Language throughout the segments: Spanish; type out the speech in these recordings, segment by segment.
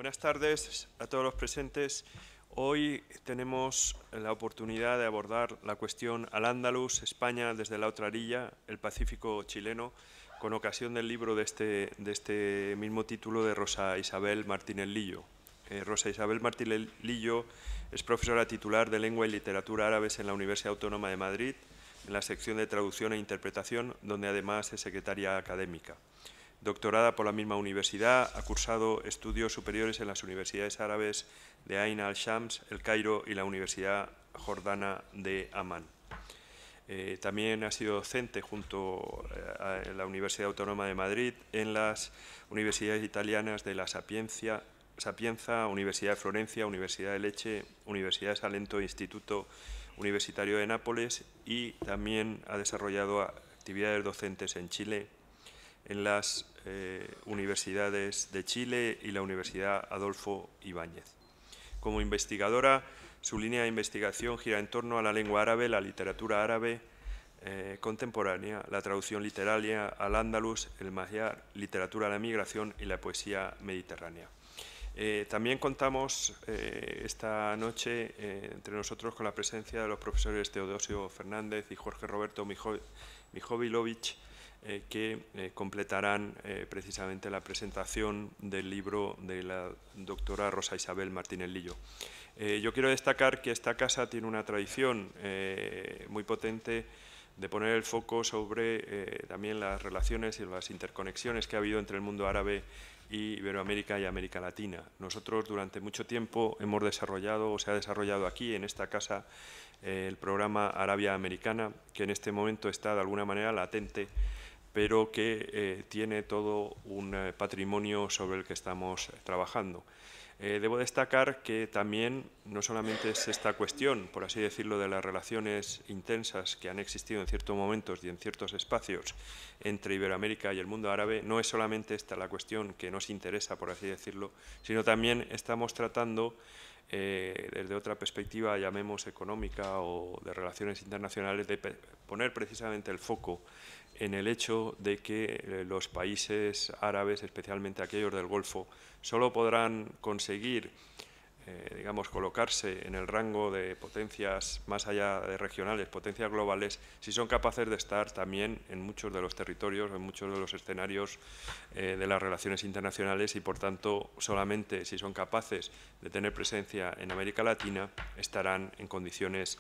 Buenas tardes a todos los presentes. Hoy tenemos la oportunidad de abordar la cuestión Al-Ándalus, España desde la otra orilla, el Pacífico chileno, con ocasión del libro de este mismo título de Rosa Isabel Martínez Lillo. Rosa Isabel Martínez Lillo es profesora titular de Lengua y Literatura Árabes en la Universidad Autónoma de Madrid, en la sección de Traducción e Interpretación, donde además es secretaria académica. Doctorada por la misma universidad, ha cursado estudios superiores en las universidades árabes de Ain al-Shams, El Cairo y la Universidad Jordana de Amán. También ha sido docente junto a la Universidad Autónoma de Madrid en las universidades italianas de la Sapienza, Universidad de Florencia, Universidad de Lecce, Universidad de Salento, Instituto Universitario de Nápoles, y también ha desarrollado actividades docentes en Chile, en las universidades de Chile y la Universidad Adolfo Ibáñez. Como investigadora, su línea de investigación gira en torno a la lengua árabe, la literatura árabe contemporánea, la traducción literaria al Ándalus, el Magyar, literatura de la migración y la poesía mediterránea. También contamos esta noche entre nosotros con la presencia de los profesores Teodosio Fernández y Jorge Roberto Mijovilovich, que completarán precisamente la presentación del libro de la doctora Rosa Isabel Martínez Lillo. Yo quiero destacar que esta casa tiene una tradición muy potente de poner el foco sobre también las relaciones y las interconexiones que ha habido entre el mundo árabe y Iberoamérica y América Latina. Nosotros durante mucho tiempo hemos desarrollado, o se ha desarrollado aquí en esta casa, el programa Arabia Americana, que en este momento está de alguna manera latente, pero que tiene todo un patrimonio sobre el que estamos trabajando. Debo destacar que también no solamente es esta cuestión, por así decirlo, de las relaciones intensas que han existido en ciertos momentos y en ciertos espacios entre Iberoamérica y el mundo árabe, no es solamente esta la cuestión que nos interesa, por así decirlo, sino también estamos tratando desde otra perspectiva, llamemos económica o de relaciones internacionales, de poner precisamente el foco en el hecho de que los países árabes, especialmente aquellos del Golfo, solo podrán conseguir, digamos, colocarse en el rango de potencias más allá de regionales, potencias globales, si son capaces de estar también en muchos de los territorios, en muchos de los escenarios de las relaciones internacionales, y por tanto solamente si son capaces de tener presencia en América Latina estarán en condiciones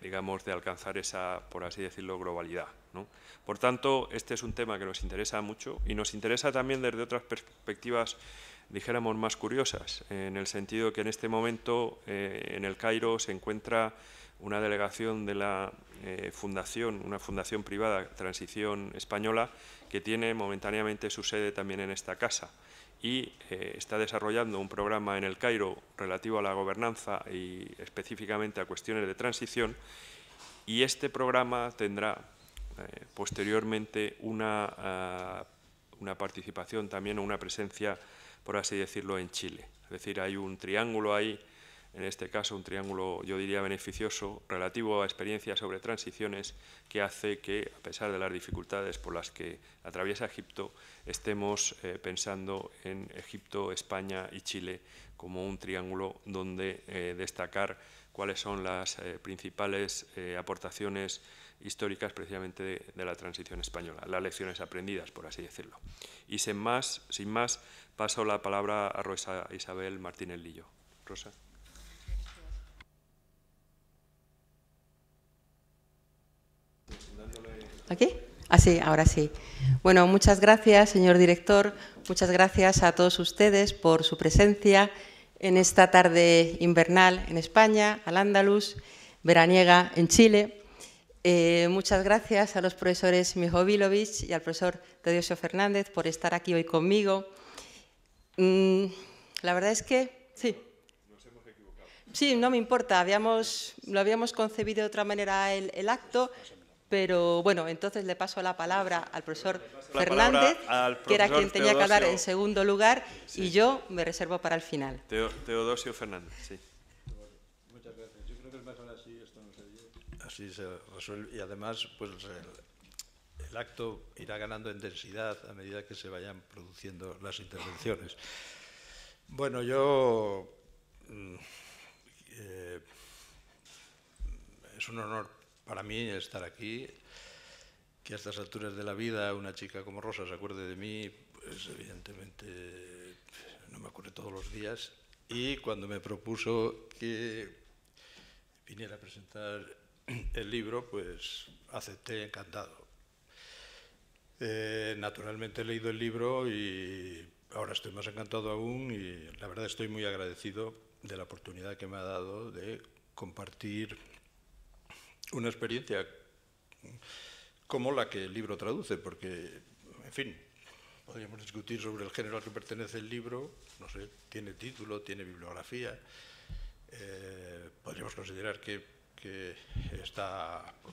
digamos, de alcanzar esa, por así decirlo, globalidad, ¿no? Por tanto, este es un tema que nos interesa mucho y nos interesa también desde otras perspectivas, dijéramos, más curiosas, en el sentido que en este momento en El Cairo se encuentra una delegación de la fundación, una fundación privada, Transición Española, que tiene momentáneamente su sede también en esta casa, y está desarrollando un programa en El Cairo relativo a la gobernanza y específicamente a cuestiones de transición, y este programa tendrá posteriormente una participación también o una presencia, por así decirlo, en Chile. Es decir, hay un triángulo ahí, en este caso un triángulo, yo diría, beneficioso, relativo a experiencias sobre transiciones, que hace que, a pesar de las dificultades por las que atraviesa Egipto, estemos pensando en Egipto, España y Chile como un triángulo donde destacar cuáles son las principales aportaciones históricas precisamente de la transición española, las lecciones aprendidas, por así decirlo. Y sin más, paso la palabra a Rosa Isabel Martínez Lillo. Rosa. ¿Aquí? Ah, sí, ahora sí. Bueno, muchas gracias, señor director. Muchas gracias a todos ustedes por su presencia en esta tarde invernal en España, Al-Ándalus, veraniega en Chile. Muchas gracias a los profesores Mijovilovich y al profesor Teodosio Fernández por estar aquí hoy conmigo. La verdad es que, sí. Nos hemos equivocado. Sí, no me importa. Lo habíamos concebido de otra manera el acto. Pero bueno, entonces le paso la palabra al profesor Fernández, que era quien tenía que hablar en segundo lugar, sí. Y yo me reservo para el final. Teodosio Fernández, sí. Muchas gracias. Yo creo que es mejor así, esto no se dio. Así se resuelve, y además pues el acto irá ganando en densidad a medida que se vayan produciendo las intervenciones. Bueno, yo... es un honor para mí estar aquí, que a estas alturas de la vida una chica como Rosa se acuerde de mí, pues evidentemente no me ocurre todos los días. Y cuando me propuso que viniera a presentar el libro, pues acepté encantado. Naturalmente he leído el libro y ahora estoy más encantado aún, y la verdad estoy muy agradecido de la oportunidad que me ha dado de compartir una experiencia como la que el libro traduce, porque, en fin, podríamos discutir sobre el género al que pertenece el libro, no sé, tiene título, tiene bibliografía, podríamos considerar que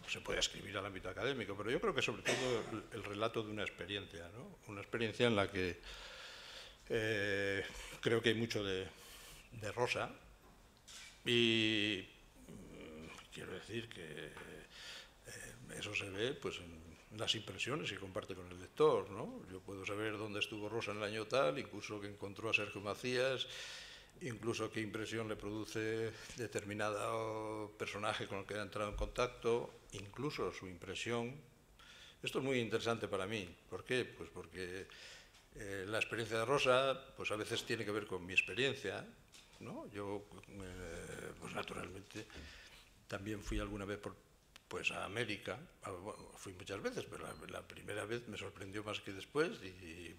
se puede escribir al ámbito académico, pero yo creo que sobre todo el relato de una experiencia, ¿no? Una experiencia en la que creo que hay mucho de Rosa, y quiero decir que eso se ve pues en las impresiones que comparte con el lector, ¿no? Yo puedo saber dónde estuvo Rosa en el año tal, incluso que encontró a Sergio Macías, incluso qué impresión le produce determinado personaje con el que ha entrado en contacto, incluso su impresión. Esto es muy interesante para mí. ¿Por qué? Pues porque la experiencia de Rosa pues a veces tiene que ver con mi experiencia, ¿no? Yo, pues naturalmente, también fui alguna vez pues a América, bueno, fui muchas veces, pero la primera vez me sorprendió más que después, y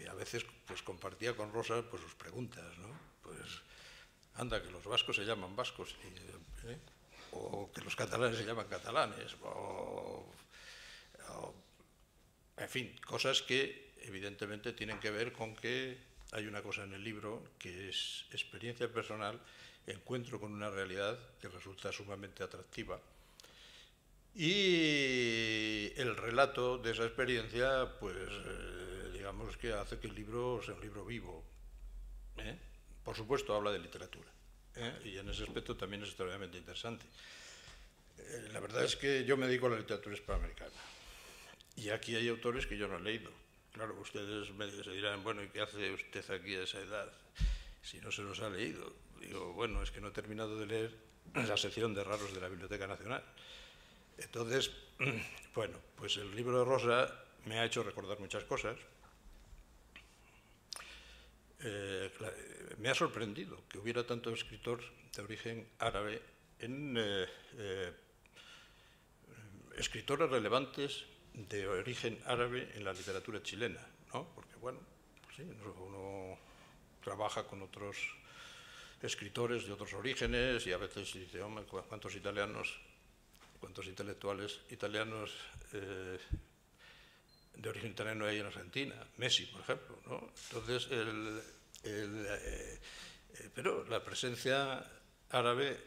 a veces pues compartía con Rosa pues sus preguntas, ¿no? Pues anda, que los vascos se llaman vascos, o que los catalanes se llaman catalanes, en fin, cosas que evidentemente tienen que ver con que hay una cosa en el libro que es experiencia personal, encuentro con una realidad que resulta sumamente atractiva. Y el relato de esa experiencia, pues digamos que hace que el libro sea un libro vivo. Por supuesto, habla de literatura, y en ese aspecto también es extraordinariamente interesante. La verdad es que yo me dedico a la literatura hispanoamericana, y aquí hay autores que yo no he leído. Claro, ustedes se dirán, bueno, ¿y qué hace usted aquí a esa edad si no se los ha leído? Digo, bueno, es que no he terminado de leer la sección de raros de la Biblioteca Nacional. Entonces, bueno, pues el libro de Rosa me ha hecho recordar muchas cosas. Me ha sorprendido que hubiera tanto escritor de origen árabe escritores relevantes de origen árabe en la literatura chilena, ¿no? Porque, bueno, pues sí, uno trabaja con otros escritores de otros orígenes y a veces dice, hombre, ¿cuántos intelectuales italianos de origen italiano hay en Argentina? Messi, por ejemplo, ¿no? Entonces, pero la presencia árabe,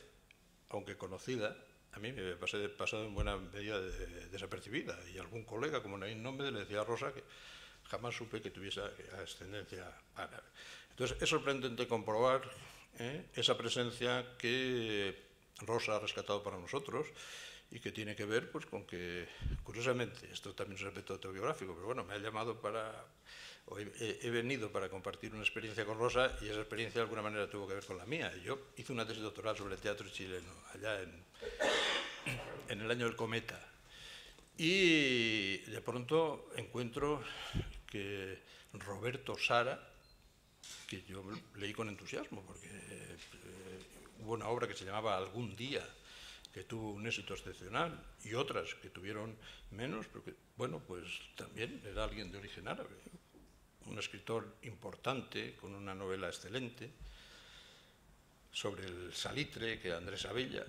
aunque conocida, a mí me ha pasado en buena medida desapercibida, y algún colega como Naín Nómez le decía a Rosa que jamás supe que tuviese ascendencia árabe. Entonces es sorprendente comprobar esa presencia que Rosa ha rescatado para nosotros, y que tiene que ver pues con que, curiosamente, esto también es un aspecto autobiográfico, pero bueno, me ha llamado he venido para compartir una experiencia con Rosa, y esa experiencia de alguna manera tuvo que ver con la mía. Yo hice una tesis doctoral sobre el teatro chileno allá en el año del cometa, y de pronto encuentro que Roberto Sara, que yo leí con entusiasmo porque hubo una obra que se llamaba Algún día, que tuvo un éxito excepcional, y otras que tuvieron menos, pero que, bueno, pues también era alguien de origen árabe, un escritor importante, con una novela excelente sobre el salitre, que Andrés Abella,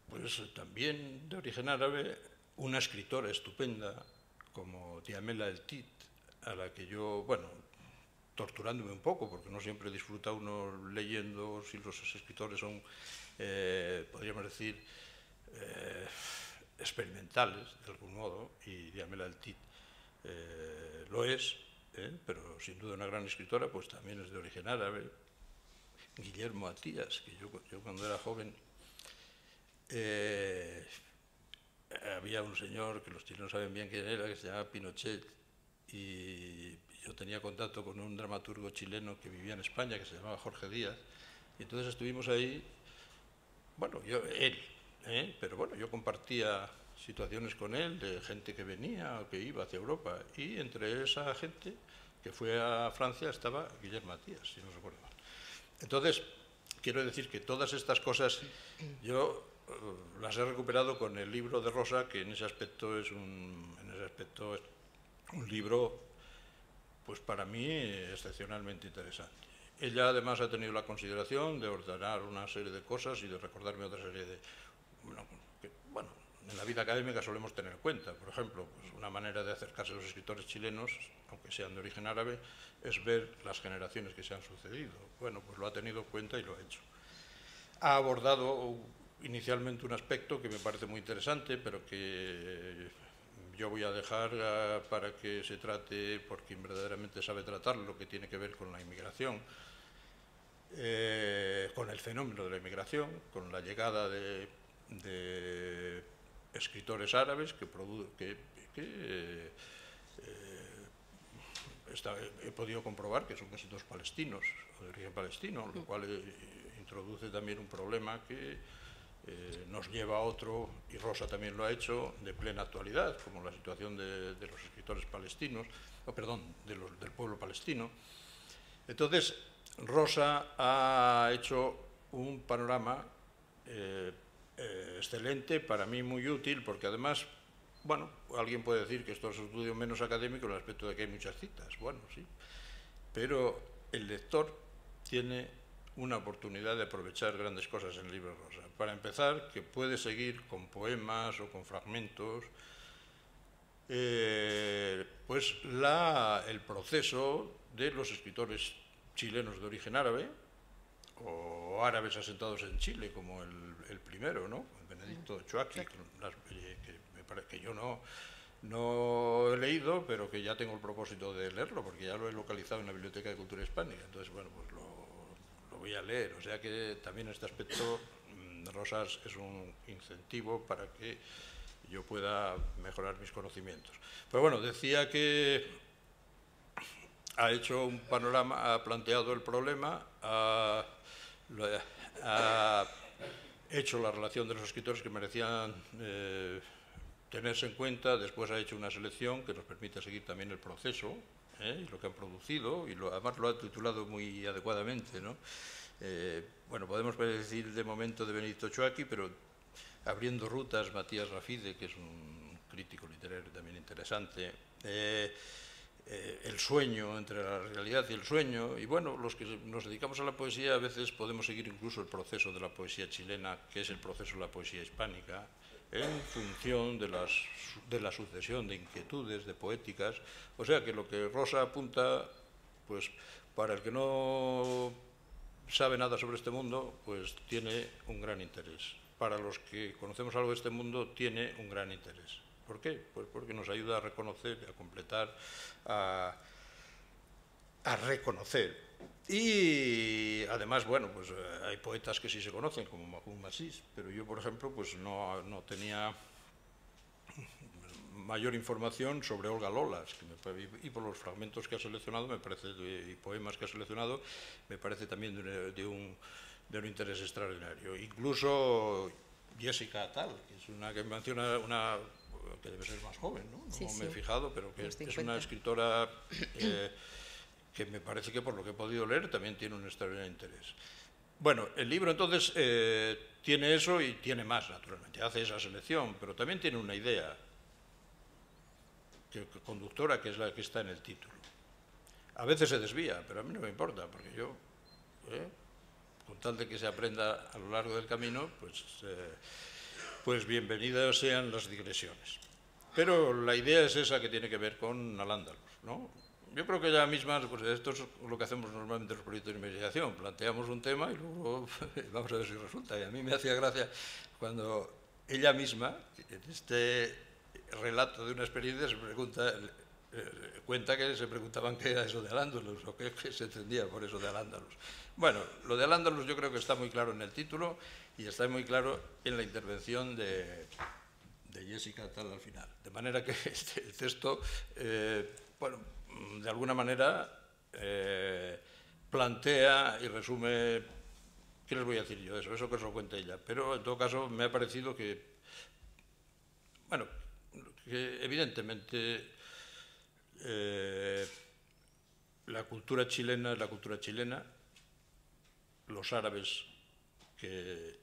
pues también de origen árabe, una escritora estupenda como Diamela El Tit, a la que yo, bueno, torturándome un poco, porque no siempre disfruta uno leyendo si los escritores son, podríamos decir, experimentales, de algún modo, y Diamela El Tit lo es, pero sin duda una gran escritora, pues también es de origen árabe. Guillermo Atías, que yo cuando era joven, había un señor que los chilenos saben bien quién era, que se llamaba Pinochet, y yo tenía contacto con un dramaturgo chileno que vivía en España, que se llamaba Jorge Díaz, y entonces estuvimos ahí, bueno, pero bueno, yo compartía situaciones con él de gente que venía o que iba hacia Europa, y entre esa gente que fue a Francia estaba Guillermo Matías, si no recuerdo mal. Entonces, quiero decir que todas estas cosas yo las he recuperado con el libro de Rosa, que en ese aspecto es un libro, pues para mí, excepcionalmente interesante. Ella además ha tenido la consideración de ordenar una serie de cosas y de recordarme otra serie de... Bueno, en la vida académica solemos tener en cuenta. Por ejemplo, pues una manera de acercarse a los escritores chilenos, aunque sean de origen árabe, es ver las generaciones que se han sucedido. Bueno, pues lo ha tenido en cuenta y lo ha hecho. Ha abordado inicialmente un aspecto que me parece muy interesante, pero que yo voy a dejar para que se trate, por quien verdaderamente sabe tratarlo, lo que tiene que ver con la inmigración, con el fenómeno de la inmigración, con la llegada de escritores árabes he podido comprobar que son casi todos palestinos, o de origen palestino, lo cual introduce también un problema que nos lleva a otro, y Rosa también lo ha hecho, de plena actualidad, como la situación de los escritores palestinos, del pueblo palestino. Entonces, Rosa ha hecho un panorama excelente, para mí muy útil, porque además, bueno, alguien puede decir que esto es un estudio menos académico en el aspecto de que hay muchas citas, bueno, sí, pero el lector tiene una oportunidad de aprovechar grandes cosas en el libro Rosa. Para empezar, que puede seguir con poemas o con fragmentos pues el proceso de los escritores chilenos de origen árabe o árabes asentados en Chile, como el primero, ¿no? Benedicto Choaqui, que yo no he leído, pero que ya tengo el propósito de leerlo, porque ya lo he localizado en la Biblioteca de Cultura Hispánica. Entonces, bueno, pues lo voy a leer. O sea que también en este aspecto Rosas es un incentivo para que yo pueda mejorar mis conocimientos. Pero bueno, decía que ha hecho un panorama, ha planteado el problema, ha hecho la relación de los escritores que merecían tenerse en cuenta, después ha hecho una selección que nos permite seguir también el proceso, y lo que han producido, y además lo ha titulado muy adecuadamente, ¿no? Bueno, podemos decir de momento de Benedicto Choaqui, pero abriendo rutas, Matías Rafide, que es un crítico literario también interesante, el sueño, entre la realidad y el sueño, y bueno, los que nos dedicamos a la poesía a veces podemos seguir incluso el proceso de la poesía chilena, que es el proceso de la poesía hispánica, en función de la sucesión de inquietudes, de poéticas. O sea que lo que Rosa apunta, pues para el que no sabe nada sobre este mundo, pues tiene un gran interés. Para los que conocemos algo de este mundo, tiene un gran interés. ¿Por qué? Pues porque nos ayuda a reconocer, a completar, a reconocer. Y además, bueno, pues hay poetas que sí se conocen, como Mahmoud Masís, pero yo, por ejemplo, pues no tenía mayor información sobre Olga Lolas, y por los fragmentos que ha seleccionado, me parece, y poemas que ha seleccionado, me parece también de un interés extraordinario. Incluso Jessica Attal, que es una que menciona, una que debe ser más joven, ¿no? No sí, me he fijado, pero que es una escritora que me parece que por lo que he podido leer también tiene un extraordinario interés. Bueno, el libro entonces tiene eso y tiene más, naturalmente, hace esa selección, pero también tiene una idea conductora, que es la que está en el título. A veces se desvía, pero a mí no me importa, porque yo, con tal de que se aprenda a lo largo del camino, pues bienvenidas sean las digresiones. Pero la idea es esa, que tiene que ver con Al-Ándalus, ¿no? Yo creo que ella misma, pues esto es lo que hacemos normalmente en los proyectos de investigación, planteamos un tema y luego vamos a ver si resulta. Y a mí me hacía gracia cuando ella misma, en este relato de una experiencia, cuenta que se preguntaban qué era eso de Al-Ándalus o qué se entendía por eso de Al-Ándalus. Bueno, lo de Al-Ándalus yo creo que está muy claro en el título y está muy claro en la intervención de Jessica Attal al final. De manera que el texto, bueno, de alguna manera plantea y resume, ¿qué les voy a decir yo de eso? Eso que os lo cuente ella. Pero en todo caso me ha parecido que, bueno, que evidentemente la cultura chilena es la cultura chilena. Los árabes que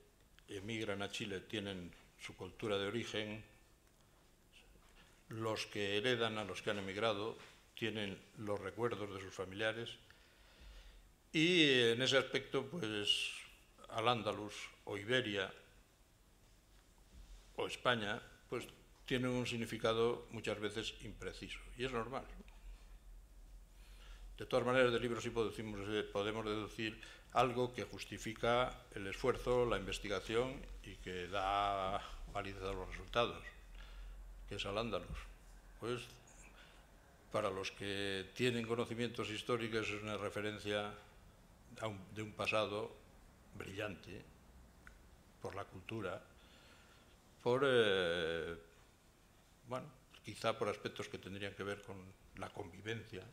emigran a Chile tienen su cultura de origen. Los que heredan a los que han emigrado tienen los recuerdos de sus familiares. Y en ese aspecto, pues, Al-Ándalus o Iberia o España, pues, tienen un significado muchas veces impreciso. Y es normal. De todas maneras, del libro sí podemos deducir algo que justifica el esfuerzo, la investigación y que da validez a los resultados, que es Al-Ándalus. Pues, para los que tienen conocimientos históricos, es una referencia de un pasado brillante por la cultura, por, bueno, quizá por aspectos que tendrían que ver con la convivencia.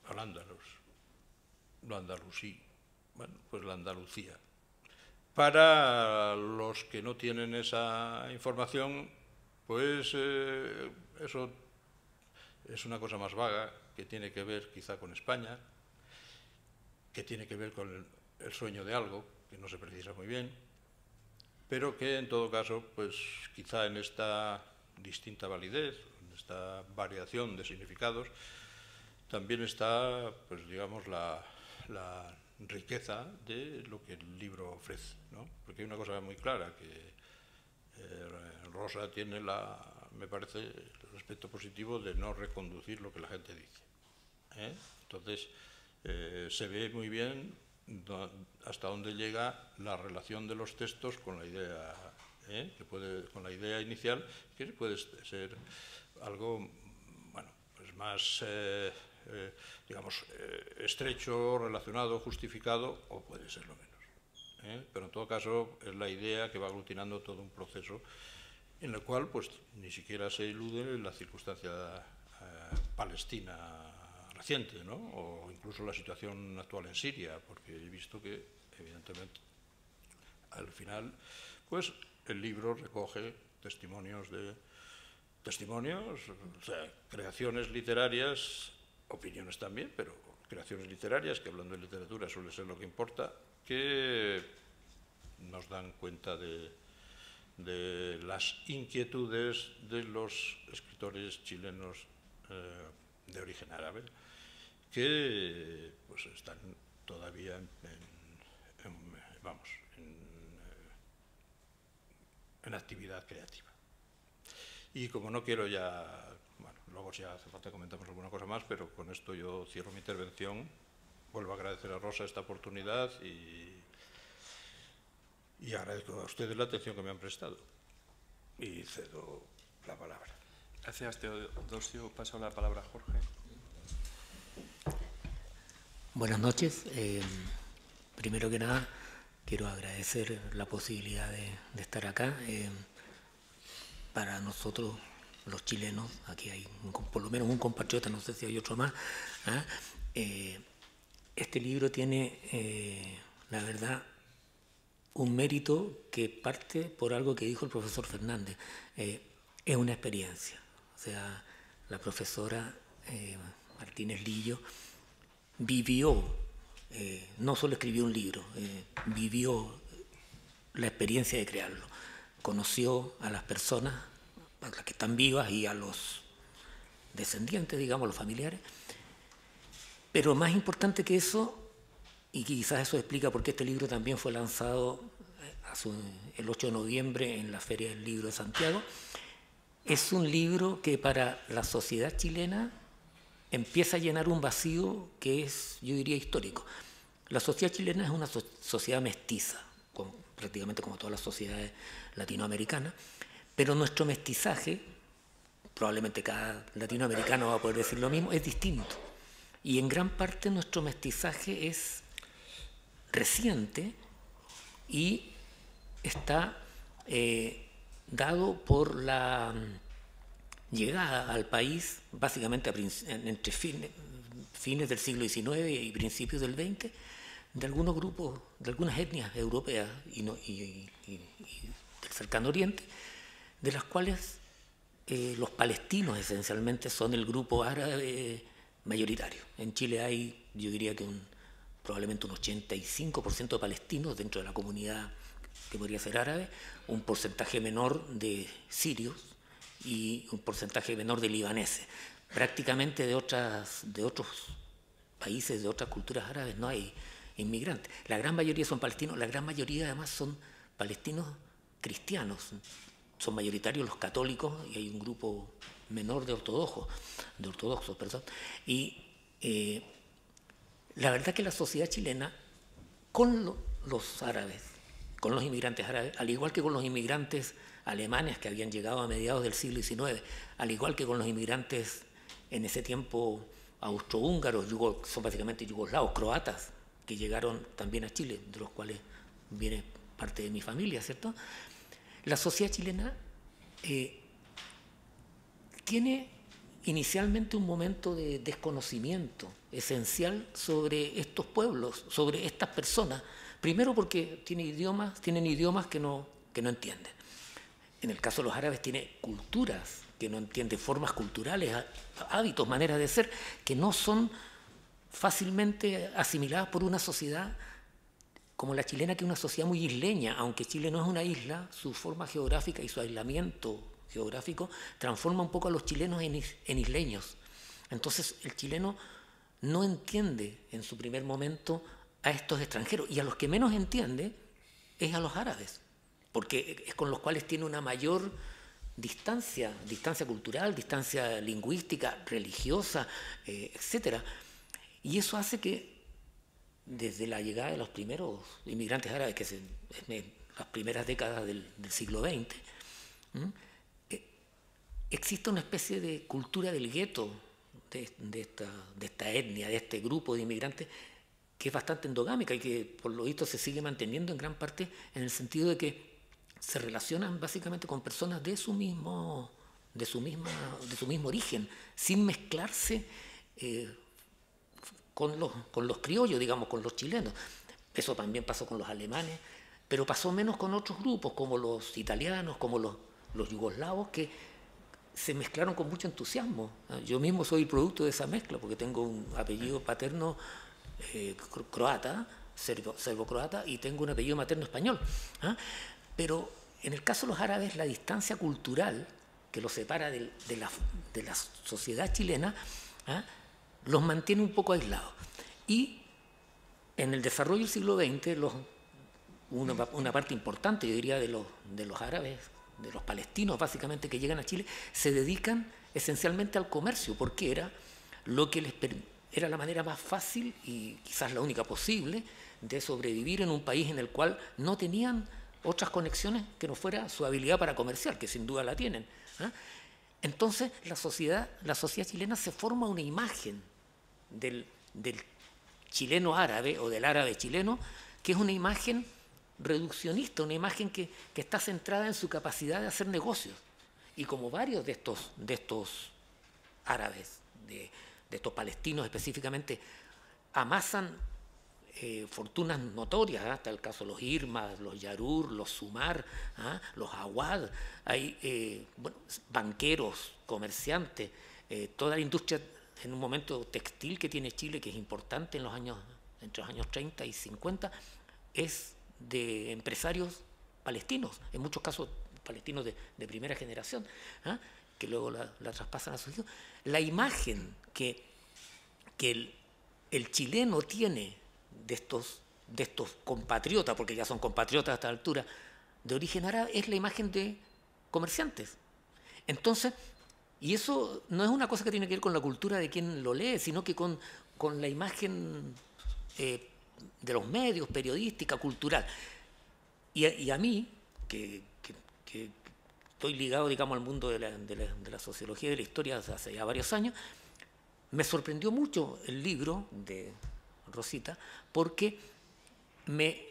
Al-Ándalus, lo andalusí, bueno, pues la Andalucía. Para los que no tienen esa información, pues eso es una cosa más vaga, que tiene que ver quizá con España, que tiene que ver con el sueño de algo, que no se precisa muy bien, pero que en todo caso, pues quizá en esta distinta validez, en esta variación de significados, también está, pues digamos, la riqueza de lo que el libro ofrece, ¿no? Porque hay una cosa muy clara, que Rosa tiene me parece, el aspecto positivo de no reconducir lo que la gente dice, ¿eh? Entonces, se ve muy bien hasta dónde llega la relación de los textos con la idea, con la idea inicial, que puede ser algo, bueno, pues más digamos, estrecho, relacionado, justificado, o puede ser lo menos. Pero en todo caso es la idea que va aglutinando todo un proceso en el cual pues ni siquiera se elude la circunstancia palestina reciente, ¿no? O incluso la situación actual en Siria, porque he visto que evidentemente al final pues el libro recoge testimonios, o sea, creaciones literarias, opiniones también, pero creaciones literarias, que hablando de literatura suele ser lo que importa, que nos dan cuenta de las inquietudes de los escritores chilenos de origen árabe, que pues están todavía en actividad creativa. Y como no quiero ya, bueno, luego si hace falta comentamos alguna cosa más, pero con esto yo cierro mi intervención. Vuelvo a agradecer a Rosa esta oportunidad y agradezco a ustedes la atención que me han prestado. Y cedo la palabra. Gracias, Teodosio. Paso la palabra a Jorge. Buenas noches. Primero que nada, quiero agradecer la posibilidad de estar acá. Para nosotros, los chilenos, aquí hay por lo menos un compatriota, no sé si hay otro más. Este libro tiene, la verdad, un mérito que parte por algo que dijo el profesor Fernández. Es una experiencia. O sea, la profesora Martínez Lillo vivió, no solo escribió un libro, vivió la experiencia de crearlo. Conoció a las personas, a las que están vivas y a los descendientes, digamos, los familiares. Pero más importante que eso, y quizás eso explica por qué este libro también fue lanzado el 8 de noviembre en la Feria del Libro de Santiago, es un libro que para la sociedad chilena empieza a llenar un vacío que es, yo diría, histórico. La sociedad chilena es una sociedad mestiza, prácticamente como todas las sociedades latinoamericanas, pero nuestro mestizaje, probablemente cada latinoamericano va a poder decir lo mismo, es distinto. Y en gran parte nuestro mestizaje es reciente y está dado por llegada al país básicamente entre fines del siglo XIX y principios del XX, de algunos grupos, de algunas etnias europeas y del cercano Oriente, de las cuales los palestinos esencialmente son el grupo árabe mayoritario. En Chile hay, yo diría que probablemente un 85% de palestinos dentro de la comunidad que podría ser árabe, un porcentaje menor de sirios y un porcentaje menor de libaneses. Prácticamente de otros países, de otras culturas árabes no hay inmigrantes. La gran mayoría son palestinos, la gran mayoría además son palestinos cristianos. Son mayoritarios los católicos y hay un grupo menor de ortodoxos. Y la verdad que la sociedad chilena, con los árabes, con los inmigrantes árabes, al igual que con los inmigrantes alemanes que habían llegado a mediados del siglo XIX, al igual que con los inmigrantes en ese tiempo austrohúngaros, son básicamente yugoslavos, croatas, que llegaron también a Chile, de los cuales viene parte de mi familia, ¿cierto? La sociedad chilena tiene inicialmente un momento de desconocimiento esencial sobre estos pueblos, sobre estas personas. Primero porque tienen idiomas que no entienden. En el caso de los árabes tiene culturas que no entienden, formas culturales, hábitos, maneras de ser, que no son fácilmente asimiladas por una sociedad como la chilena, que es una sociedad muy isleña. Aunque Chile no es una isla, su forma geográfica y su aislamiento geográfico transforma un poco a los chilenos en isleños. Entonces el chileno no entiende en su primer momento a estos extranjeros, y a los que menos entiende es a los árabes, porque es con los cuales tiene una mayor distancia cultural, distancia lingüística, religiosa, etc. Y eso hace que desde la llegada de los primeros inmigrantes árabes, que en las primeras décadas del siglo XX, exista una especie de cultura del gueto de esta etnia, de este grupo de inmigrantes, que es bastante endogámica y que por lo visto se sigue manteniendo en gran parte en el sentido de que se relacionan básicamente con personas de su mismo origen, sin mezclarse con los criollos, digamos, con los chilenos. Eso también pasó con los alemanes, pero pasó menos con otros grupos, como los italianos, como los yugoslavos, que se mezclaron con mucho entusiasmo. Yo mismo soy producto de esa mezcla, porque tengo un apellido paterno croata, serbo-croata, y tengo un apellido materno español. Pero en el caso de los árabes, la distancia cultural que los separa de la sociedad chilena los mantiene un poco aislados. Y en el desarrollo del siglo XX, una parte importante, yo diría, de los árabes, de los palestinos básicamente que llegan a Chile, se dedican esencialmente al comercio, porque era la manera más fácil y quizás la única posible de sobrevivir en un país en el cual no tenían otras conexiones que no fuera su habilidad para comerciar, que sin duda la tienen. Entonces la sociedad chilena se forma una imagen del chileno árabe o del árabe chileno, que es una imagen reduccionista, una imagen que está centrada en su capacidad de hacer negocios. Y como varios de estos árabes, de estos palestinos específicamente, amasan fortunas notorias, hasta el caso de los Irmas, los Yarur, los Sumar, los Awad, hay banqueros, comerciantes, toda la industria en un momento textil que tiene Chile, que es importante entre los años 30 y 50, es de empresarios palestinos, en muchos casos palestinos de primera generación, que luego la traspasan a sus hijos. La imagen que el chileno tiene de estos compatriotas, porque ya son compatriotas a esta altura, de origen árabe, es la imagen de comerciantes. Entonces, y eso no es una cosa que tiene que ver con la cultura de quien lo lee, sino que con la imagen de los medios, periodística, cultural. Y a mí, que estoy ligado, digamos, al mundo de la sociología y de la historia hace ya varios años, me sorprendió mucho el libro de Rosita, porque me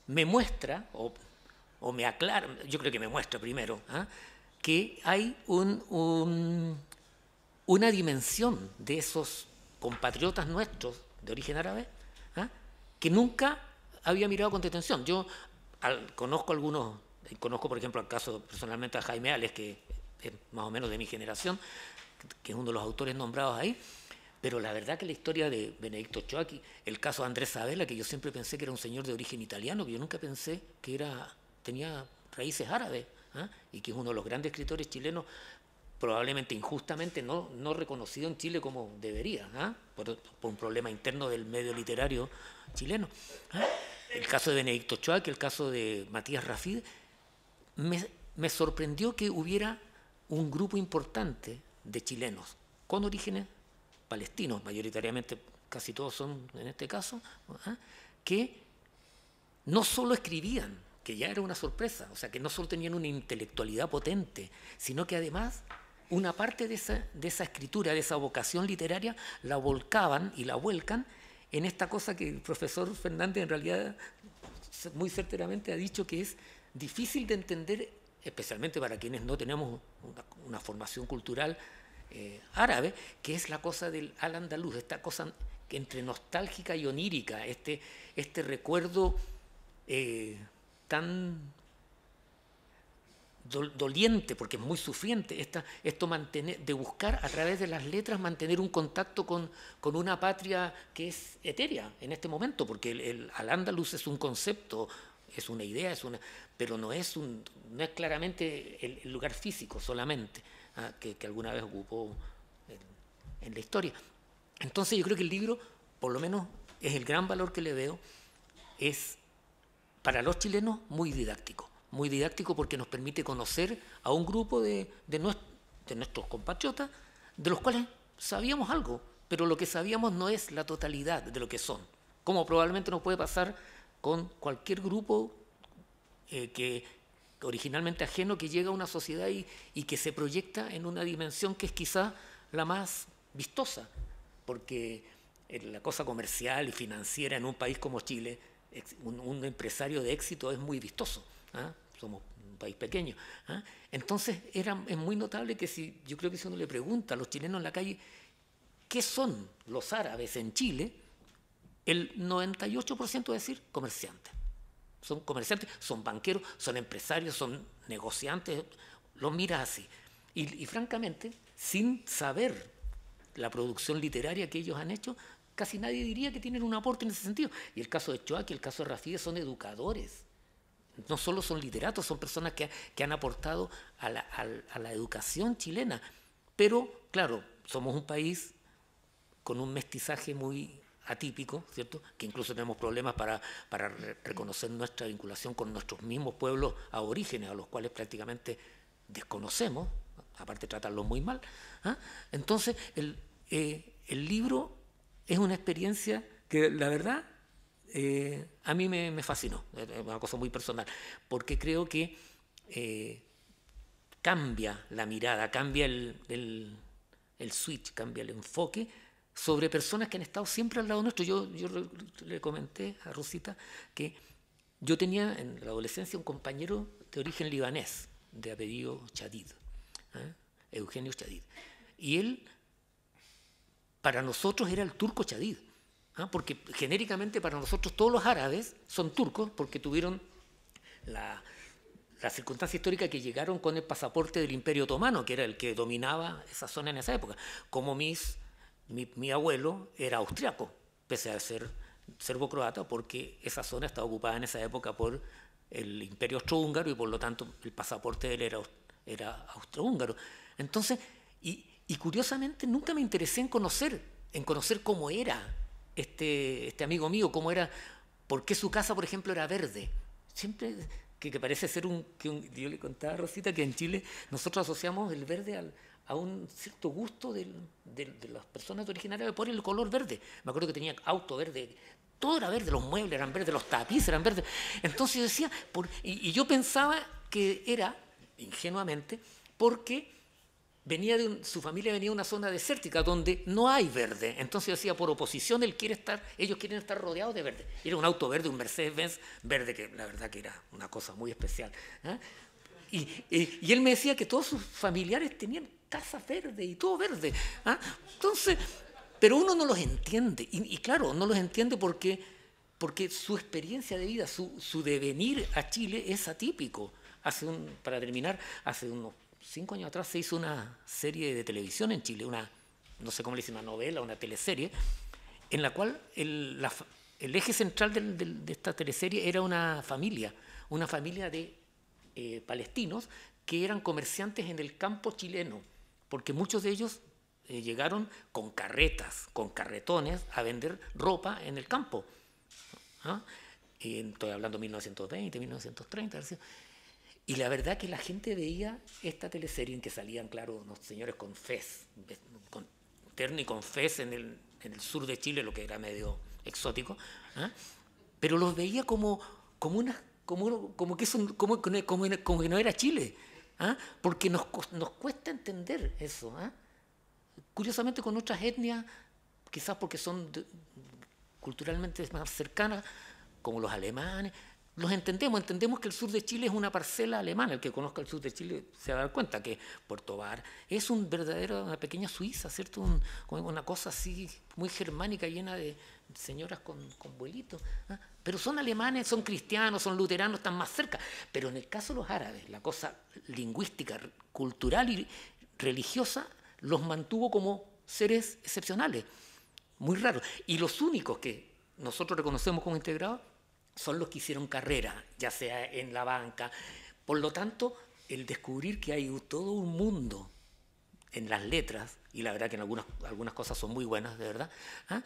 muestra, o me aclara, yo creo que me muestra primero, que hay una dimensión de esos compatriotas nuestros de origen árabe que nunca había mirado con detención. Yo conozco por ejemplo el caso personalmente a Jaime Ales, que es más o menos de mi generación, que es uno de los autores nombrados ahí, pero la verdad que la historia de Benedicto Ochoa, el caso de Andrés Sabella, que yo siempre pensé que era un señor de origen italiano, que yo nunca pensé que tenía raíces árabes, y que es uno de los grandes escritores chilenos, probablemente injustamente no reconocido en Chile como debería, por un problema interno del medio literario chileno. El caso de Benedicto Ochoa, que el caso de Matías Rafid, me sorprendió que hubiera un grupo importante de chilenos con orígenes palestinos, mayoritariamente casi todos son en este caso, que no solo escribían, que ya era una sorpresa, o sea, que no solo tenían una intelectualidad potente, sino que además una parte de esa escritura, de esa vocación literaria, la volcaban y la vuelcan en esta cosa que el profesor Fernández en realidad muy certeramente ha dicho que es difícil de entender, especialmente para quienes no tenemos una formación cultural árabe, que es la cosa del al-andaluz, esta cosa que entre nostálgica y onírica, este recuerdo tan doliente, porque es muy sufriente, esto de buscar a través de las letras mantener un contacto con una patria que es etérea en este momento, porque el al-andalus es un concepto, es una idea, pero no es claramente el lugar físico solamente que alguna vez ocupó en la historia. Entonces yo creo que el libro, por lo menos es el gran valor que le veo, es para los chilenos muy didáctico porque nos permite conocer a un grupo de nuestros compatriotas, de los cuales sabíamos algo, pero lo que sabíamos no es la totalidad de lo que son, como probablemente nos puede pasar con cualquier grupo que originalmente ajeno, que llega a una sociedad y que se proyecta en una dimensión que es quizá la más vistosa, porque la cosa comercial y financiera en un país como Chile, un empresario de éxito es muy vistoso. Somos un país pequeño. Entonces es muy notable que yo creo que si uno le pregunta a los chilenos en la calle ¿qué son los árabes en Chile?, el 98% va a decir comerciantes. Son comerciantes, son banqueros, son empresarios, son negociantes, los miras así. Y francamente, sin saber la producción literaria que ellos han hecho, casi nadie diría que tienen un aporte en ese sentido. Y el caso de Ochoa y el caso de Rafide son educadores. No solo son literatos, son personas que han aportado a la educación chilena. Pero, claro, somos un país con un mestizaje muy atípico, ¿cierto?, que incluso tenemos problemas para reconocer nuestra vinculación con nuestros mismos pueblos aborígenes, a los cuales prácticamente desconocemos, aparte de tratarlos muy mal. Entonces, el libro es una experiencia que, la verdad, a mí me fascinó, es una cosa muy personal, porque creo que cambia la mirada, cambia el switch, cambia el enfoque sobre personas que han estado siempre al lado nuestro. Yo le comenté a Rosita que yo tenía en la adolescencia un compañero de origen libanés, de apellido Chadid, Eugenio Chadid, y él para nosotros era el turco Chadid, porque genéricamente para nosotros todos los árabes son turcos porque tuvieron la circunstancia histórica que llegaron con el pasaporte del Imperio Otomano, que era el que dominaba esa zona en esa época. Como mi abuelo era austriaco, pese a ser serbo-croata, porque esa zona estaba ocupada en esa época por el Imperio Austrohúngaro y por lo tanto el pasaporte de él era austrohúngaro. Entonces, y curiosamente nunca me interesé en conocer cómo era este amigo mío, cómo era, por qué su casa, por ejemplo, era verde. Siempre que parece ser yo le contaba a Rosita que en Chile nosotros asociamos el verde a un cierto gusto de las personas originarias por el color verde. Me acuerdo que tenía auto verde, todo era verde, los muebles eran verdes, los tapices eran verdes. Entonces yo decía, y yo pensaba que era, ingenuamente, porque su familia venía de una zona desértica donde no hay verde. Entonces yo decía, por oposición, ellos quieren estar rodeados de verde. Era un auto verde, un Mercedes-Benz verde, que la verdad que era una cosa muy especial. Y él me decía que todos sus familiares tenían casas verdes y todo verde. ¿Ah? Entonces, pero uno no los entiende. Y claro, no los entiende porque su experiencia de vida, su devenir a Chile es atípico. Para terminar, hace unos 5 años atrás se hizo una serie de televisión en Chile, no sé cómo le dicen, una novela, una teleserie, en la cual el eje central de esta teleserie era una familia de palestinos que eran comerciantes en el campo chileno, porque muchos de ellos llegaron con carretas, con carretones a vender ropa en el campo. ¿Ah? Y estoy hablando de 1920, 1930. Y la verdad que la gente veía esta teleserie en que salían, claro, unos señores con fez, con terno y con fez en el sur de Chile, lo que era medio exótico, ¿ah? Pero los veía como que no era Chile, ¿ah? Porque nos cuesta entender eso, ¿ah? Curiosamente con otras etnias, quizás porque son culturalmente más cercanas, como los alemanes, los entendemos que el sur de Chile es una parcela alemana. El que conozca el sur de Chile se va a dar cuenta que Puerto Bar es una pequeña Suiza, ¿cierto? Una cosa así muy germánica, llena de señoras con vuelitos, ¿ah? Pero son alemanes, son cristianos, son luteranos, están más cerca. Pero en el caso de los árabes, la cosa lingüística, cultural y religiosa los mantuvo como seres excepcionales, muy raros. Y los únicos que nosotros reconocemos como integrados son los que hicieron carrera, ya sea en la banca. Por lo tanto, el descubrir que hay todo un mundo en las letras, y la verdad que en algunas cosas son muy buenas, de verdad, ¿ah?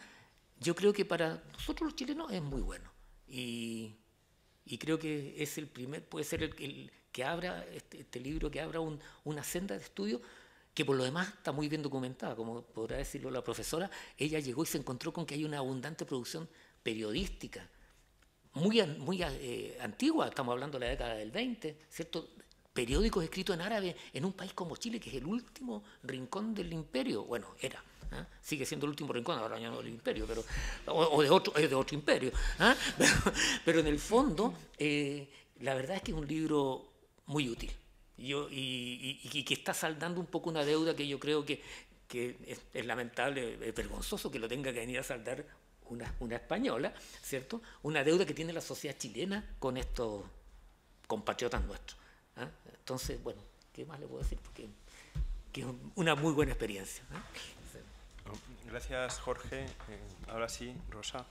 Yo creo que para nosotros los chilenos es muy bueno. Y creo que es puede ser el que abra este libro, que abra una senda de estudio que por lo demás está muy bien documentada, como podrá decirlo la profesora. Ella llegó y se encontró con que hay una abundante producción periodística, muy antigua, estamos hablando de la década del 20, ¿cierto? Periódicos escritos en árabe en un país como Chile, que es el último rincón del imperio. Bueno, era, ¿eh? Sigue siendo el último rincón, ahora ya no del imperio, pero, o de otro imperio, ¿eh? Pero en el fondo, la verdad es que es un libro muy útil y que está saldando un poco una deuda que yo creo que es lamentable, es vergonzoso que lo tenga que venir a saldar una española, ¿cierto? Una deuda que tiene la sociedad chilena con estos compatriotas nuestros, ¿eh? Entonces, bueno, ¿qué más le puedo decir? Porque que es una muy buena experiencia, ¿eh? Gracias, Jorge. Ahora sí, Rosa.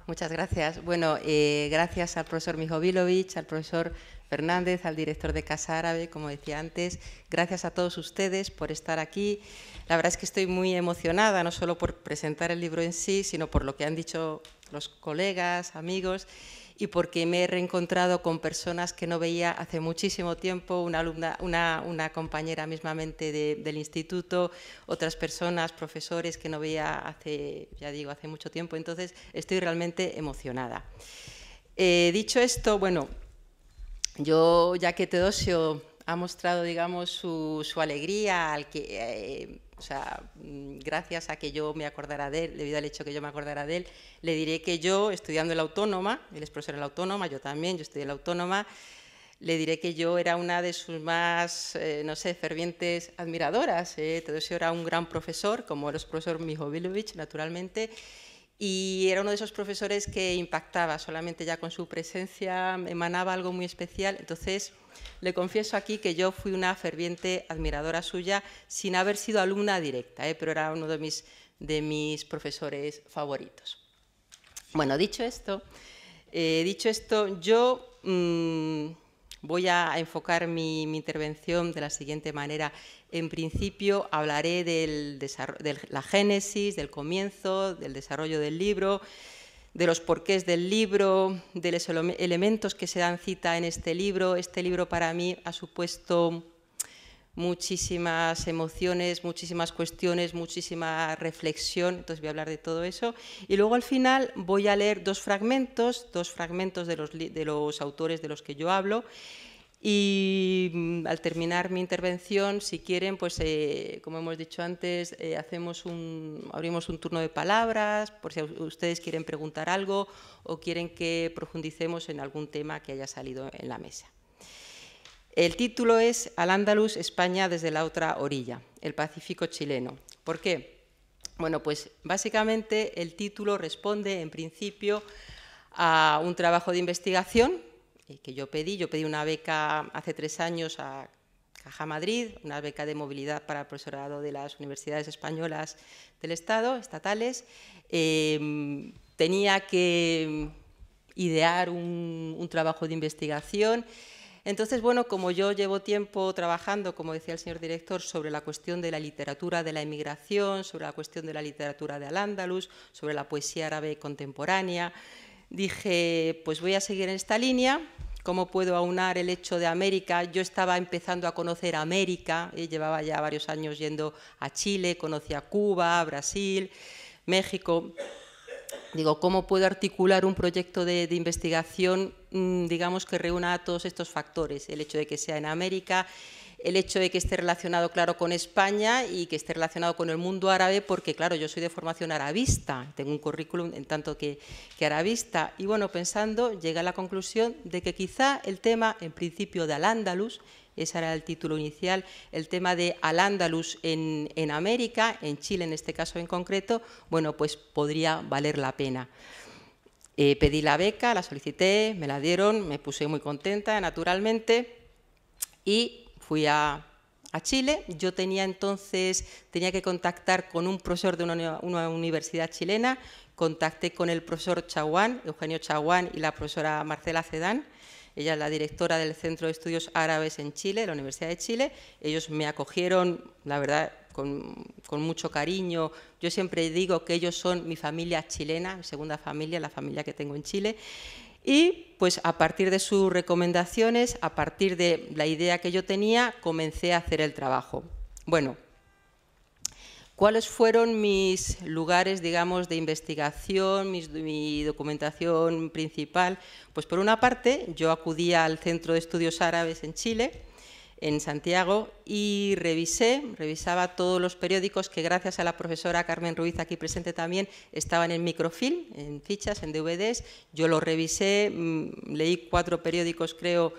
Muchas gracias. Bueno, gracias al profesor Mijovilovich, al profesor Fernández, al director de Casa Árabe, como decía antes. Gracias a todos ustedes por estar aquí. La verdad es que estoy muy emocionada, no solo por presentar el libro en sí, sino por lo que han dicho los colegas, amigos, y porque me he reencontrado con personas que no veía hace muchísimo tiempo, una alumna, una compañera mismamente del instituto, otras personas, profesores que no veía hace mucho tiempo. Entonces estoy realmente emocionada. Dicho esto, bueno, yo, ya que Teodosio ha mostrado, digamos, su alegría al que, gracias a que yo me acordara de él, debido al hecho que yo me acordara de él, le diré que yo, estudiando en la Autónoma, él es profesor en la Autónoma, yo también, yo estudié en la Autónoma, le diré que yo era una de sus más, fervientes admiradoras. Teodosio era un gran profesor, como los profesor Mijovilovich, naturalmente, y era uno de esos profesores que impactaba, solamente ya con su presencia emanaba algo muy especial. Entonces, le confieso aquí que yo fui una ferviente admiradora suya, sin haber sido alumna directa, pero era uno de mis profesores favoritos. Bueno, dicho esto, yo voy a enfocar mi intervención de la siguiente manera. En principio hablaré de la génesis, del comienzo, del desarrollo del libro, de los porqués del libro, de los elementos que se dan cita en este libro. Este libro para mí ha supuesto muchísimas emociones, muchísimas cuestiones, muchísima reflexión. Entonces voy a hablar de todo eso. Y luego al final voy a leer dos fragmentos de los autores de los que yo hablo. Y al terminar mi intervención, si quieren, pues como hemos dicho antes, abrimos un turno de palabras, por si ustedes quieren preguntar algo o quieren que profundicemos en algún tema que haya salido en la mesa. El título es Al-Ándalus, España desde la otra orilla, el Pacífico chileno. ¿Por qué? Bueno, pues básicamente el título responde en principio a un trabajo de investigación que yo pedí una beca hace 3 años a Caja Madrid, una beca de movilidad para el profesorado de las universidades españolas del Estado, estatales. Tenía que idear un trabajo de investigación. Entonces, bueno, como yo llevo tiempo trabajando, como decía el señor director, sobre la cuestión de la literatura de la emigración, sobre la cuestión de la literatura de Al-Ándalus, sobre la poesía árabe contemporánea, dije, pues voy a seguir en esta línea. ¿Cómo puedo aunar el hecho de América? Yo estaba empezando a conocer América, llevaba ya varios años yendo a Chile, conocía Cuba, Brasil, México. Digo, ¿cómo puedo articular un proyecto de investigación, digamos, que reúna a todos estos factores? El hecho de que sea en América, el hecho de que esté relacionado, claro, con España y que esté relacionado con el mundo árabe, porque, claro, yo soy de formación arabista, tengo un currículum en tanto que arabista. Y, bueno, pensando, llegué a la conclusión de que quizá el tema, en principio, de Al-Ándalus, ese era el título inicial, el tema de Al-Ándalus en América, en Chile en este caso en concreto, bueno, pues podría valer la pena. Pedí la beca, la solicité, me la dieron, me puse muy contenta, naturalmente, y fui a Chile. Yo tenía que contactar con un profesor de una universidad chilena, contacté con el profesor Chaguán, Eugenio Chaguán, y la profesora Marcela Cedán. Ella es la directora del Centro de Estudios Árabes en Chile, de la Universidad de Chile. Ellos me acogieron, la verdad, con mucho cariño. Yo siempre digo que ellos son mi familia chilena, mi segunda familia, la familia que tengo en Chile. Y pues a partir de sus recomendaciones, a partir de la idea que yo tenía, comencé a hacer el trabajo. Bueno, ¿cuáles fueron mis lugares, digamos, de investigación, mi documentación principal? Pues por una parte, yo acudí al Centro de Estudios Árabes en Chile, en Santiago, y revisaba todos los periódicos que, gracias a la profesora Carmen Ruiz, aquí presente también, estaban en microfilm, en fichas, en DVDs. Yo los revisé, leí 4 periódicos, creo,